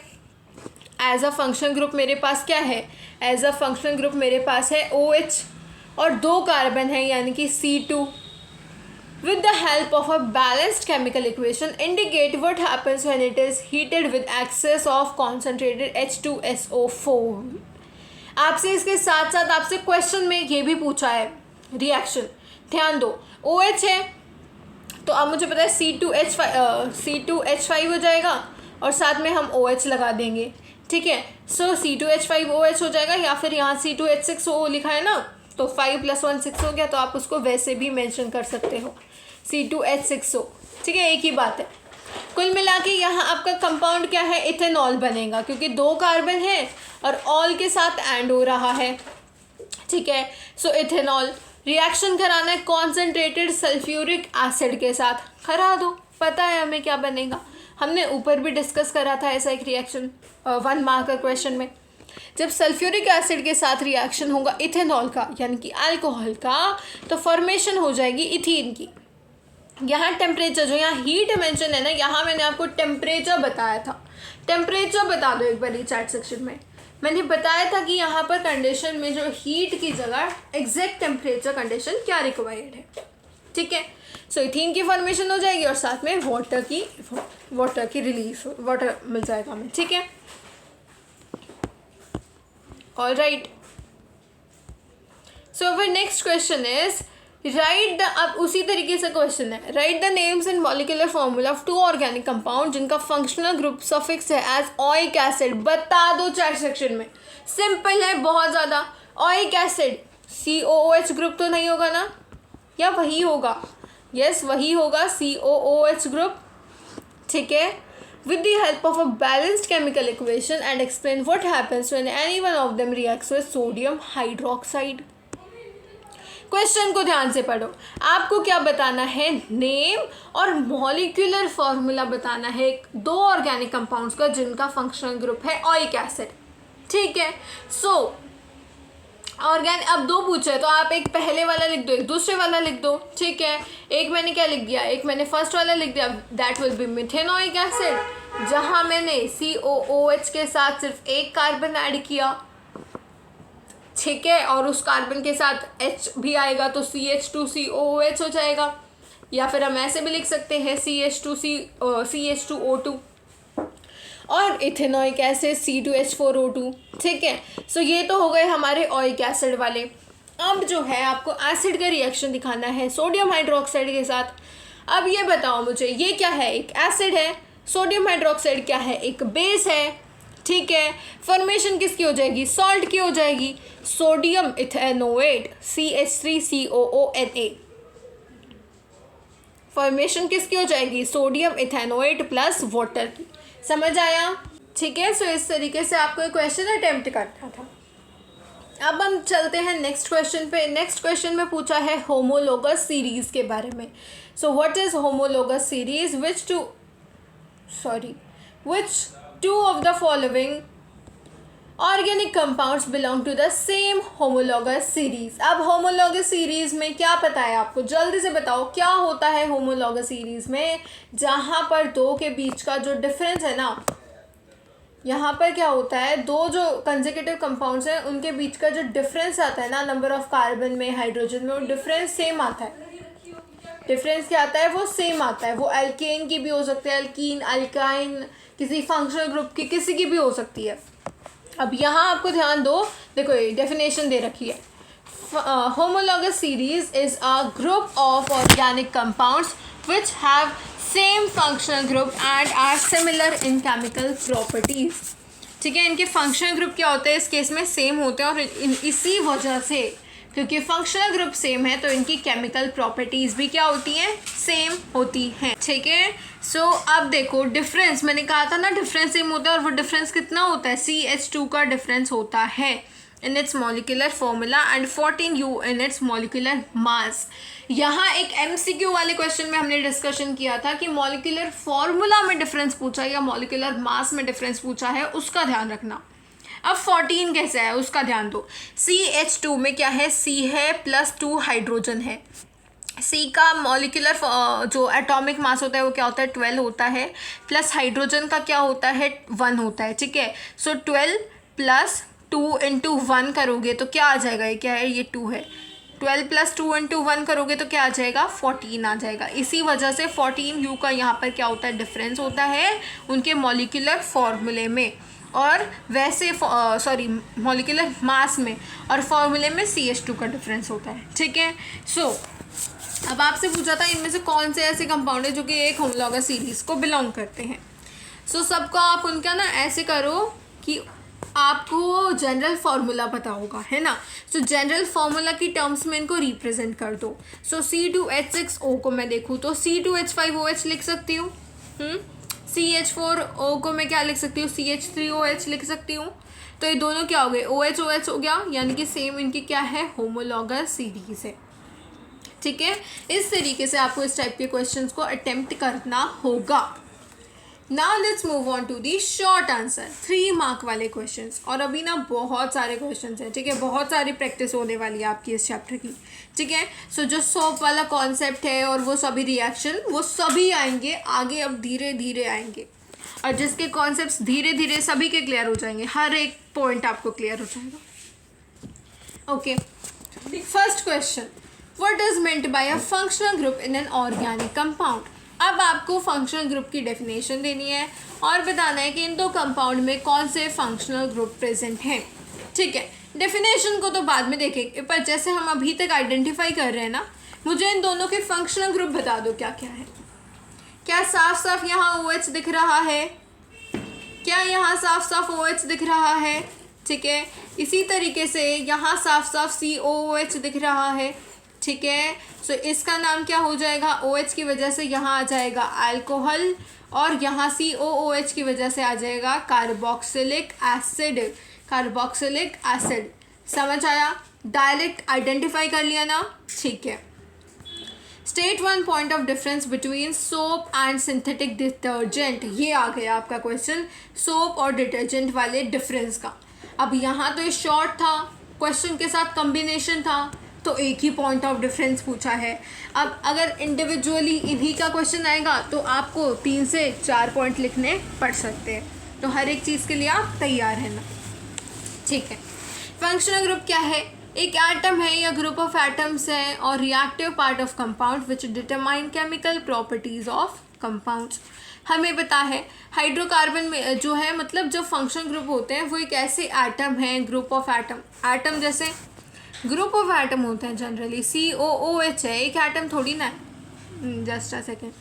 एज अ फंक्शन ग्रुप मेरे पास क्या है, एज अ फंक्शन ग्रुप मेरे पास है OH और 2 कार्बन है यानी कि C2। With the help of a balanced chemical equation, indicate what happens when it is heated with excess of concentrated H2SO4। आपसे इसके साथ साथ आपसे क्वेश्चन में ये भी पूछा है रिएक्शन, ध्यान दो। OH है तो अब मुझे पता है C2H5 हो जाएगा और साथ में हम OH लगा देंगे। ठीक है, सो C2H5OH हो जाएगा या फिर यहाँ C2H6O लिखा है ना तो 5 + 1 6 हो गया, तो आप उसको वैसे भी मेंशन कर सकते हो C2H6O। ठीक है, एक ही बात है। कुल मिला के यहाँ आपका कंपाउंड क्या है, इथेनॉल बनेगा क्योंकि 2 कार्बन है और ऑल के साथ एंड हो रहा है। ठीक है, सो इथेनॉल रिएक्शन कराना है कॉन्सेंट्रेटेड सल्फ्यूरिक एसिड के साथ, करा दो, पता है हमें क्या बनेगा, हमने ऊपर भी डिस्कस करा था ऐसा एक रिएक्शन 1 मार्क का क्वेश्चन में। जब सल्फ्यूरिक एसिड के साथ रिएक्शन होगा इथेनॉल का यानी कि अल्कोहल का, तो फॉर्मेशन हो जाएगी इथीन की। यहाँ टेम्परेचर जो यहाँ हीट मेंशन है ना, यहाँ मैंने आपको टेम्परेचर बताया था, टेम्परेचर बता दो एक बार चैट सेक्शन में। मैंने बताया था कि यहाँ पर कंडीशन में जो हीट की जगह एग्जैक्ट टेम्परेचर कंडीशन क्या रिक्वायर्ड है। ठीक है, सो इथीन की फॉर्मेशन हो जाएगी और साथ में वाटर की रिलीफ, वाटर मिल जाएगा हमें। ठीक है, all right, so our next question is right the, अब उसी तरीके से क्वेश्चन है, write the names and molecular formula of 2 organic compound जिनका फंक्शनल ग्रुप सफिक्स है एज ओइक एसिड। बता दो चैट सेक्शन में, सिंपल है बहुत ज़्यादा। ओइक एसिड COOH ग्रुप तो नहीं होगा ना, या वही होगा, यस वही होगा COOH ग्रुप। ठीक है, with the help of a balanced chemical equation and explain what happens when any one of them reacts with sodium hydroxide। Question को ध्यान से पढ़ो, आपको क्या बताना है, नेम और मॉलिक्यूलर फॉर्मूला बताना है 2 ऑर्गेनिक कंपाउंड्स का जिनका फंक्शनल ग्रुप है ओइक एसिड। ठीक है, सो ऑर्गेनिक अब 2 पूछे तो आप एक पहले वाला लिख दो, एक दूसरे वाला लिख दो। ठीक है, एक मैंने क्या लिख दिया, एक मैंने फर्स्ट वाला लिख दिया, that will B methanoic acid, जहाँ मैंने COOH के साथ सिर्फ 1 कार्बन ऐड किया। ठीक है, और उस कार्बन के साथ H भी आएगा तो CH2COOH हो जाएगा, या फिर हम ऐसे भी लिख सकते हैं CH2O2 और इथेनोइक एसिड C2H4O2। ठीक है, सो ये तो हो गए हमारे ओइक एसिड वाले। अब जो है आपको एसिड का रिएक्शन दिखाना है सोडियम हाइड्रोक्साइड के साथ। अब ये बताओ मुझे, ये क्या है, एक एसिड है, सोडियम हाइड्रोक्साइड क्या है, एक बेस है। ठीक है, फॉर्मेशन किसकी हो जाएगी, सॉल्ट की हो जाएगी, सोडियम इथेनोएट CH3COONA। फॉर्मेशन किसकी हो जाएगी, सोडियम इथेनोएट प्लस वाटर की। समझ आया। ठीक है, सो इस तरीके से आपको क्वेश्चन अटेम्प्ट करना था। अब हम चलते हैं नेक्स्ट क्वेश्चन पे। नेक्स्ट क्वेश्चन में पूछा है होमोलोगस सीरीज के बारे में। So what is homologous series, which two of the following organic compounds belong to the same homologous series। अब homologous series में क्या पता है आपको, जल्दी से बताओ क्या होता है homologous series में, जहाँ पर 2 के बीच का जो डिफरेंस है ना, यहाँ पर क्या होता है, 2 जो कंसेक्यूटिव कंपाउंड्स हैं उनके बीच का जो डिफरेंस आता है ना नंबर ऑफ कार्बन में, हाइड्रोजन में, वो डिफरेंस सेम आता है। डिफरेंस क्या आता है, वो सेम आता है। वो एल्केन की भी हो सकती है, एल्कीन, अल्काइन, किसी फंक्शनल ग्रुप की, किसी की भी हो सकती है। अब यहाँ आपको ध्यान दो, देखो ये डेफिनेशन दे रखी है, homologous series is a group of organic compounds which have same functional group and are similar in chemical properties. ठीक है, इनके फंक्शनल ग्रुप क्या होते हैं इस केस में, सेम होते हैं, और इसी वजह से क्योंकि फंक्शनल ग्रुप सेम है तो इनकी केमिकल प्रॉपर्टीज़ भी क्या होती हैं, सेम होती हैं. ठीक है, सो अब देखो डिफरेंस, मैंने कहा था ना डिफरेंस सेम होता है, और वो डिफरेंस कितना होता है, CH2 का डिफरेंस होता है in its molecular formula and 14U in its molecular mass. यहाँ एक MCQ वाले क्वेश्चन में हमने डिस्कशन किया था कि मॉलिक्यूलर फॉर्मूला में डिफरेंस पूछा या मॉलिक्यूलर मास में डिफरेंस पूछा है, उसका ध्यान रखना. अब 14 कैसे है उसका ध्यान दो. CH2 में क्या है, C है +2 हाइड्रोजन है. C का मॉलिक्यूलर जो एटॉमिक मास होता है वो क्या होता है, 12 होता है, प्लस हाइड्रोजन का क्या होता है, 1 होता है. ठीक है, सो 12 + 2 × 1 करोगे तो क्या आ जाएगा, ये क्या है, ये 2 है. 12 + 2 × 1 करोगे तो क्या आ जाएगा, 14 आ जाएगा. इसी वजह से 14U का यहाँ पर क्या होता है, डिफरेंस होता है उनके मॉलिक्यूलर फॉर्मूले में, और वैसे सॉरी मॉलिक्यूलर मास में, और फॉर्मूले में CH2 का डिफरेंस होता है. ठीक है, सो अब आपसे पूछा था इनमें से कौन से ऐसे कंपाउंड है जो कि एक होमोलॉगस सीरीज को बिलोंग करते हैं. सो सबको आप उनका ना ऐसे करो कि आपको जनरल फार्मूला पता होगा, है ना. सो जनरल फार्मूला की टर्म्स में इनको रिप्रेजेंट कर दो. सो C2H6O को मैं देखूँ तो C2H5OH लिख सकती हूँ. CH4O को मैं क्या लिख सकती हूँ, CH3OH लिख सकती हूँ. तो ये दोनों क्या हो गए, OH हो गया, यानी कि सेम इनकी क्या है, होमोलॉगस सीरीज है. ठीक है, इस तरीके से आपको इस टाइप के क्वेश्चंस को अटेम्प्ट करना होगा. Now let's move on to the short answer 3 mark वाले क्वेश्चंस. और अभी ना बहुत सारे क्वेश्चंस हैं. ठीक है, बहुत सारी प्रैक्टिस होने वाली है आपकी इस चैप्टर की. ठीक है, सो जो सोप वाला कॉन्सेप्ट है और वो सभी रिएक्शन वो सभी आएंगे आगे, अब धीरे धीरे आएंगे, और जिसके कॉन्सेप्ट्स धीरे धीरे सभी के क्लियर हो जाएंगे, हर एक पॉइंट आपको क्लियर हो जाएगा. Okay, first question, what is meant by a functional group in an organic compound. अब आपको फंक्शनल ग्रुप की डेफिनेशन देनी है और बताना है कि इन दो कंपाउंड में कौन से फंक्शनल ग्रुप प्रेजेंट हैं. ठीक है, डेफिनेशन को तो बाद में देखेंगे, पर जैसे हम अभी तक आइडेंटिफाई कर रहे हैं ना, मुझे इन दोनों के फंक्शनल ग्रुप बता दो क्या क्या है. क्या साफ साफ यहाँ OH दिख रहा है, क्या यहाँ साफ साफ OH दिख रहा है. ठीक है, इसी तरीके से यहाँ साफ साफ COOH दिख रहा है. ठीक है, सो इसका नाम क्या हो जाएगा, OH की वजह से यहाँ आ जाएगा अल्कोहल, और यहाँ COOH की वजह से आ जाएगा कार्बोक्सिलिक एसिड. कार्बोक्सिलिक एसिड, समझ आया, डायरेक्ट आइडेंटिफाई कर लिया ना. ठीक है, state 1 point of difference between soap and synthetic detergent. ये आ गया आपका क्वेश्चन, सोप और डिटर्जेंट वाले डिफरेंस का. अब यहाँ तो ये शॉर्ट था, क्वेश्चन के साथ कॉम्बिनेशन था, तो एक ही पॉइंट ऑफ डिफरेंस पूछा है. अब अगर इंडिविजुअली इन्हीं का क्वेश्चन आएगा तो आपको 3 से 4 पॉइंट लिखने पड़ सकते हैं. तो हर एक चीज़ के लिए आप तैयार रहना. ठीक है, फंक्शनल ग्रुप क्या है, एक एटम है या ग्रुप ऑफ एटम्स है और reactive part of compound which determine chemical properties of compounds. हमें पता है हाइड्रोकार्बन में जो है, मतलब जो फंक्शनल ग्रुप होते हैं वो एक ऐसे एटम है, ग्रुप ऑफ एटम. एटम जैसे ग्रुप ऑफ एटम होते हैं जनरली, COOH है, एक एटम थोड़ी ना है. जस्ट अ सेकेंड,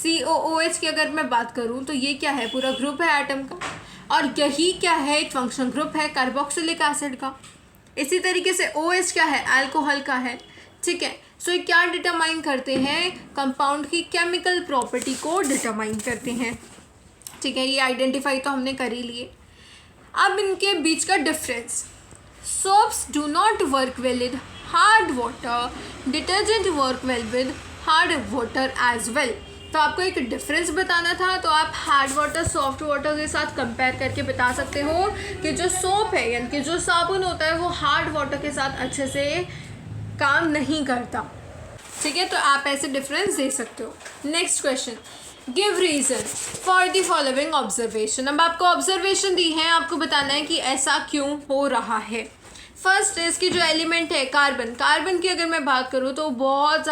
COOH की अगर मैं बात करूँ तो ये क्या है, पूरा ग्रुप है एटम का, और यही क्या है, एक फंक्शनल ग्रुप है कार्बोक्सिलिक एसिड का. इसी तरीके से OH क्या है, अल्कोहल का है. ठीक है, सो ये क्या डिटरमाइन करते हैं, कंपाउंड की केमिकल प्रॉपर्टी को डिटरमाइन करते हैं. ठीक है, ये आइडेंटिफाई तो हमने कर ही लिए. अब इनके बीच का difference, soaps do not work well with hard water, detergent work well with hard water as well. तो आपको एक डिफरेंस बताना था, तो आप हार्ड वाटर सॉफ्ट वाटर के साथ कंपेयर करके बता सकते हो कि जो सोप है यानी कि जो साबुन होता है वो हार्ड वाटर के साथ अच्छे से काम नहीं करता. ठीक है, तो आप ऐसे डिफरेंस दे सकते हो. Next question, give reason for the following observation. अब आपको ऑब्जर्वेशन दी है, आपको बताना है कि ऐसा क्यों हो रहा है. फर्स्ट इसकी जो एलिमेंट है कार्बन, कार्बन की अगर मैं बात करूँ तो बहुत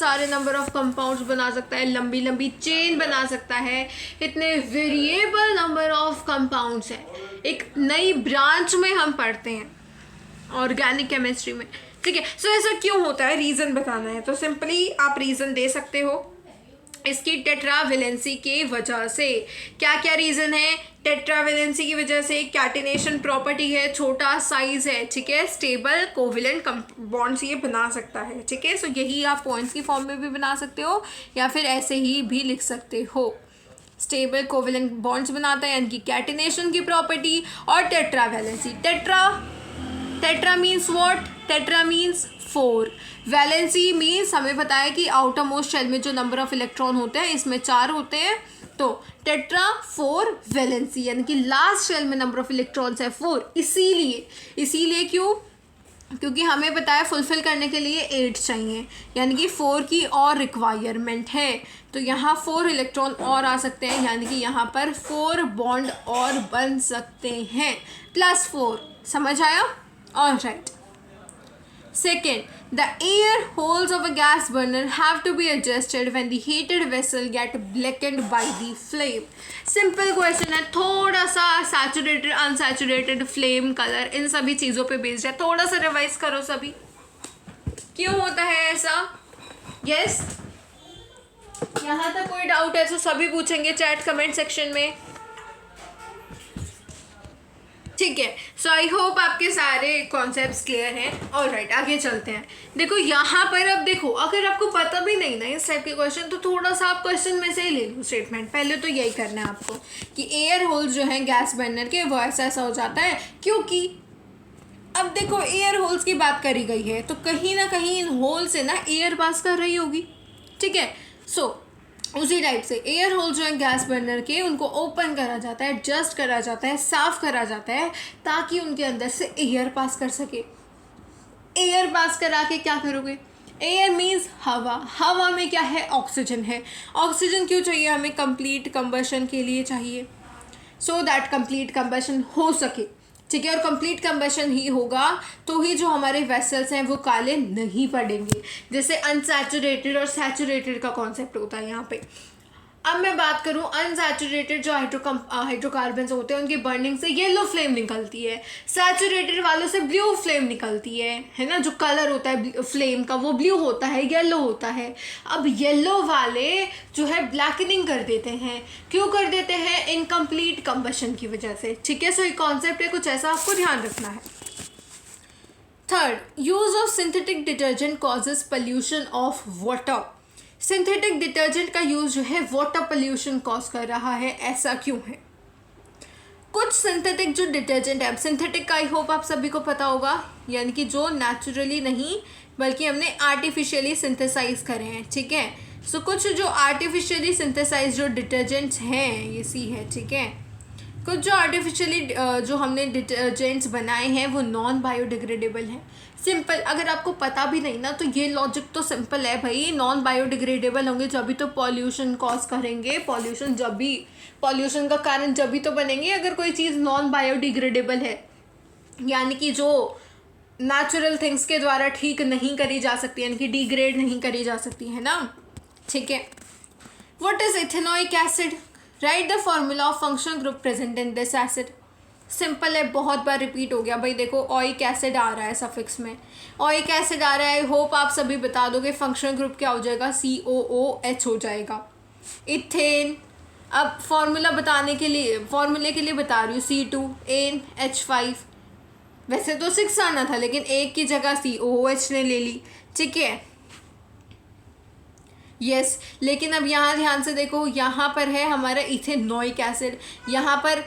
सारे नंबर ऑफ कंपाउंड्स बना सकता है, लंबी लंबी चेन बना सकता है. इतने वेरिएबल नंबर ऑफ कंपाउंड्स हैं, एक नई ब्रांच में हम पढ़ते हैं. ऑर्गेनिक केमिस्ट्री में, ठीक है। सो ऐसा क्यों होता है, रीज़न बताना है, तो सिंपली आप रीज़न दे सकते हो इसकी टेट्रावेलेंसी की वजह से। क्या क्या रीज़न है, टेट्रावेलेंसी की वजह से, कैटिनेशन प्रॉपर्टी है, छोटा साइज है, ठीक है, स्टेबल कोविलेंट बॉन्ड्स ये बना सकता है, ठीक है। सो यही आप पॉइंट्स की फॉर्म में भी बना सकते हो या फिर ऐसे ही भी लिख सकते हो। स्टेबल कोविलेंट बॉन्ड्स बनाता है यानी कि कैटिनेशन की प्रॉपर्टी, और tetravalency, tetra means what, tetra means 4, valency means हमें पता है कि आउटर मोस्ट शेल में जो नंबर ऑफ इलेक्ट्रॉन होते हैं इसमें 4 होते हैं, तो टेट्रा 4 वैलेंसी यानी कि लास्ट शेल में नंबर ऑफ इलेक्ट्रॉन्स है 4, इसीलिए क्यों, क्योंकि हमें पता है फुलफिल करने के लिए 8 चाहिए यानी कि 4 की और रिक्वायरमेंट है, तो यहाँ 4 इलेक्ट्रॉन और आ सकते हैं यानी कि यहाँ पर 4 बॉन्ड और बन सकते हैं, +4, समझ आया, alright. Second, the air holes of a gas burner have to be adjusted when the heated vessel get blackened by the flame. Simple question है, थोड़ा सा सैचुरेटेड अनसैचुरेटेड फ्लेम कलर इन सभी चीज़ों पे बेस्ड है, थोड़ा सा रिवाइज करो सभी, क्यों होता है ऐसा। यस, यहाँ तक कोई डाउट है तो सभी पूछेंगे चैट कमेंट सेक्शन में, ठीक है। सो आई होप आपके सारे कॉन्सेप्ट्स क्लियर हैं। ऑलराइट, आगे चलते हैं। देखो यहाँ पर अब देखो, अगर आपको पता भी नहीं ना इस टाइप के क्वेश्चन, तो थोड़ा सा आप क्वेश्चन में से ही ले लो स्टेटमेंट, पहले तो यही करना है आपको कि एयर होल्स जो हैं गैस बर्नर के वो ऐसा हो जाता है, क्योंकि अब देखो एयर होल्स की बात करी गई है तो कहीं ना कहीं इन होल से ना एयर पास कर रही होगी, ठीक है। सो उसी टाइप से एयर होल जो है गैस बर्नर के, उनको ओपन करा जाता है, एडजस्ट करा जाता है, साफ करा जाता है ताकि उनके अंदर से एयर पास कर सके। एयर पास करा के क्या करोगे, एयर मीन्स हवा, हवा में क्या है, ऑक्सीजन है। ऑक्सीजन क्यों चाहिए हमें, कंप्लीट कंबशन के लिए चाहिए, सो दैट कंप्लीट कंबशन हो सके, ठीक है। और कंप्लीट कंबशन ही होगा तो ही जो हमारे वेसल्स हैं वो काले नहीं पड़ेंगे, जैसे अनसैचुरेटेड और सैचुरेटेड का कॉन्सेप्ट होता है यहाँ पे। अब मैं बात करूँ अनसैचुरेटेड जो हाइड्रोकार्बन्स होते हैं उनकी बर्निंग से येलो फ्लेम निकलती है, सैचुरेटेड वालों से ब्लू फ्लेम निकलती है ना, जो कलर होता है फ्लेम का वो ब्लू होता है, येलो होता है। अब येलो वाले जो है ब्लैकनिंग कर देते हैं, क्यों कर देते हैं, इनकम्प्लीट कंबशन की वजह से, ठीक है। सो ये कॉन्सेप्ट है कुछ ऐसा, आपको ध्यान रखना है। Third, use of synthetic detergent causes pollution of water. Synthetic detergent का यूज़ जो है वाटर पोल्यूशन कॉज कर रहा है, ऐसा क्यों है। कुछ सिंथेटिक जो डिटर्जेंट है, सिंथेटिक का आई होप आप सभी को पता होगा, यानी कि जो नेचुरली नहीं बल्कि हमने आर्टिफिशियली सिंथेसाइज करे हैं, ठीक है। सो कुछ जो आर्टिफिशियली सिंथेसाइज जो डिटर्जेंट्स हैं ये सी है, ठीक है। कुछ जो आर्टिफिशियली जो हमने डिटर्जेंट्स बनाए हैं वो नॉन बायोडिग्रेडेबल हैं। सिंपल, अगर आपको पता भी नहीं ना तो ये लॉजिक तो सिंपल है भाई, नॉन बायोडिग्रेडेबल होंगे जब भी तो पॉल्यूशन कॉज करेंगे, पॉल्यूशन का कारण जब भी तो बनेंगे अगर कोई चीज़ नॉन बायोडिग्रेडेबल है, यानी कि जो नेचुरल थिंग्स के द्वारा ठीक नहीं करी जा सकती, यानी कि डिग्रेड नहीं करी जा सकती है ना, ठीक है। What is ethanoic acid, right the formula of functional group present in this acid. Simple है, बहुत बार रिपीट हो गया भाई, देखो ओइक एसिड आ रहा है सफिक्स में, ओइक एसिड आ रहा है, आई होप आप सभी बता दोगे फंक्शनल ग्रुप क्या हो जाएगा, COOH हो जाएगा, इथेन। अब फॉर्मूला बताने के लिए, फॉर्मूले के लिए बता रही हूँ, C2N H5, वैसे तो 6 आना था लेकिन एक की जगह COOH ने ले ली, ठीक है। यस, लेकिन अब यहाँ ध्यान से देखो, यहाँ पर है हमारा इथेनोइक एसिड, यहाँ पर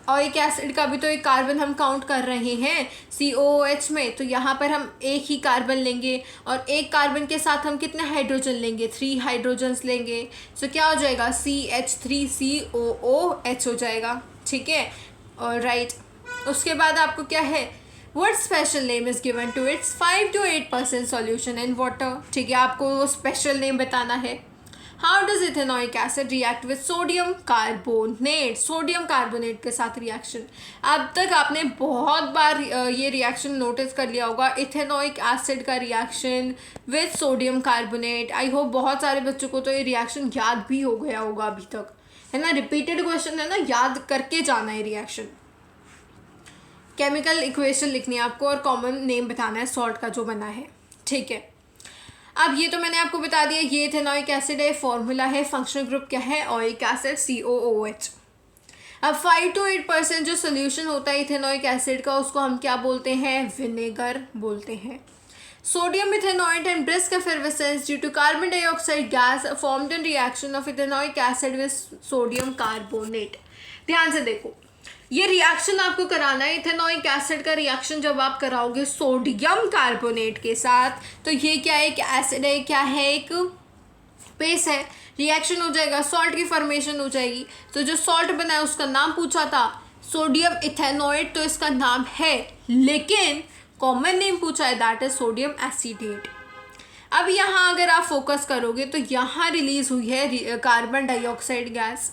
ओइक एसिड का भी तो एक कार्बन हम काउंट कर रहे हैं COOH में, तो यहाँ पर हम एक ही कार्बन लेंगे और एक कार्बन के साथ हम कितने हाइड्रोजन लेंगे, 3 हाइड्रोजन्स लेंगे। सो क्या हो जाएगा, CH3COOH हो जाएगा, ठीक है। और राइट, उसके बाद आपको क्या है, What special name is given to its 5 to 8% solution in water, ठीक है, आपको वो स्पेशल नेम बताना है। How does ethanoic acid react with sodium carbonate, sodium carbonate के साथ रिएक्शन। अब तक आपने बहुत बार ये रिएक्शन नोटिस कर लिया होगा, इथेनोइक एसिड का reaction with sodium carbonate. I hope बहुत सारे बच्चों को तो ये रिएक्शन याद भी हो गया होगा अभी तक, है ना, रिपीटेड क्वेश्चन है ना, याद करके जाना है रिएक्शन। केमिकल इक्वेशन लिखनी है आपको और कॉमन नेम बताना है सॉल्ट का जो बना है, ठीक है। अब ये तो मैंने आपको बता दिया, ये इथेनॉइक एसिड है, फॉर्मूला है, फंक्शनल ग्रुप क्या है, ऑयलिक एसिड COOH। अब 5 to 8% जो सोल्यूशन होता है इथेनॉइक एसिड का उसको हम क्या बोलते हैं, विनेगर बोलते हैं। Sodium ethanoate and brisk effervescence due to carbon dioxide gas formed in reaction of ethanoic acid with sodium carbonate. ध्यान से देखो, ये रिएक्शन आपको कराना है, इथेनॉइक एसिड का रिएक्शन जब आप कराओगे सोडियम कार्बोनेट के साथ, तो ये क्या है, एक एसिड है, क्या है, एक बेस है, रिएक्शन हो जाएगा, सॉल्ट की फॉर्मेशन हो जाएगी। तो जो सॉल्ट बना है उसका नाम पूछा था सोडियम इथेनॉइट, तो इसका नाम है, लेकिन कॉमन नेम पूछा है, दैट इज सोडियम एसीटेट। अब यहाँ अगर आप फोकस करोगे तो यहाँ रिलीज हुई है कार्बन डाइऑक्साइड गैस।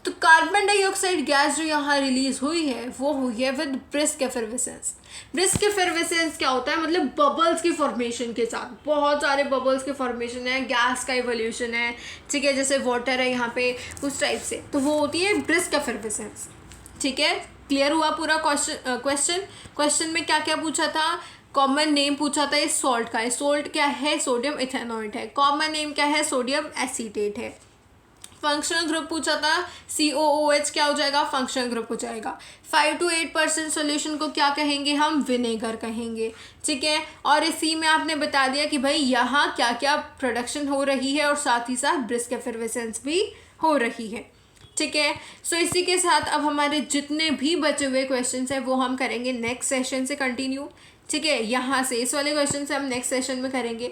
तो कार्बन डाइऑक्साइड गैस जो यहाँ रिलीज हुई है वो हुई है विद ब्रिस्क एफर्वेसेंस। ब्रिस्क एफर्वेसेंस क्या होता है, मतलब बबल्स की फॉर्मेशन के साथ, बहुत सारे बबल्स के फॉर्मेशन है, गैस का इवोल्यूशन है, ठीक है, जैसे वाटर है यहाँ पे उस टाइप से, तो वो होती है ब्रिस्क एफर्वेसेंस, ठीक है। क्लियर हुआ पूरा क्वेश्चन में क्या क्या पूछा था, कॉमन नेम पूछा था इस सॉल्ट का, सॉल्ट क्या है, सोडियम इथेनॉइट है, कॉमन नेम क्या है, सोडियम एसीटेट है। फंक्शनल ग्रुप पूछा था COOH, क्या हो जाएगा, फंक्शनल ग्रुप हो जाएगा। 5 to 8% सोल्यूशन को क्या कहेंगे, हम विनेगर कहेंगे, ठीक है। और इसी में आपने बता दिया कि भाई यहाँ क्या क्या प्रोडक्शन हो रही है और साथ ही साथ ब्रिस्क एफर्वेसेंस भी हो रही है, ठीक है। सो इसी के साथ अब हमारे जितने भी बचे हुए क्वेश्चंस हैं वो हम करेंगे नेक्स्ट सेशन से कंटिन्यू, ठीक है। यहाँ से इस वाले क्वेश्चन से हम नेक्स्ट सेशन में करेंगे।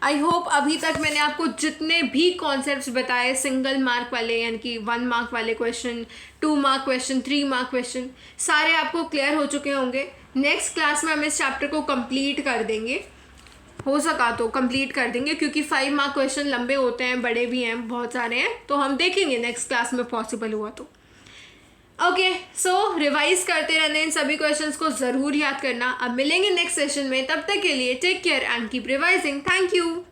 आई होप अभी तक मैंने आपको जितने भी कॉन्सेप्ट्स बताए, सिंगल मार्क वाले यानी कि 1 मार्क वाले question, 2 mark question, 3 mark question, सारे आपको क्लियर हो चुके होंगे। नेक्स्ट क्लास में हम इस चैप्टर को कंप्लीट कर देंगे, हो सका तो कंप्लीट कर देंगे, क्योंकि 5 मार्क क्वेश्चन लंबे होते हैं, बड़े भी हैं, बहुत सारे हैं, तो हम देखेंगे नेक्स्ट क्लास में पॉसिबल हुआ तो। ओके, सो रिवाइज करते रहने, इन सभी क्वेश्चंस को ज़रूर याद करना। अब मिलेंगे नेक्स्ट सेशन में, तब तक के लिए take care and keep revising. Thank you.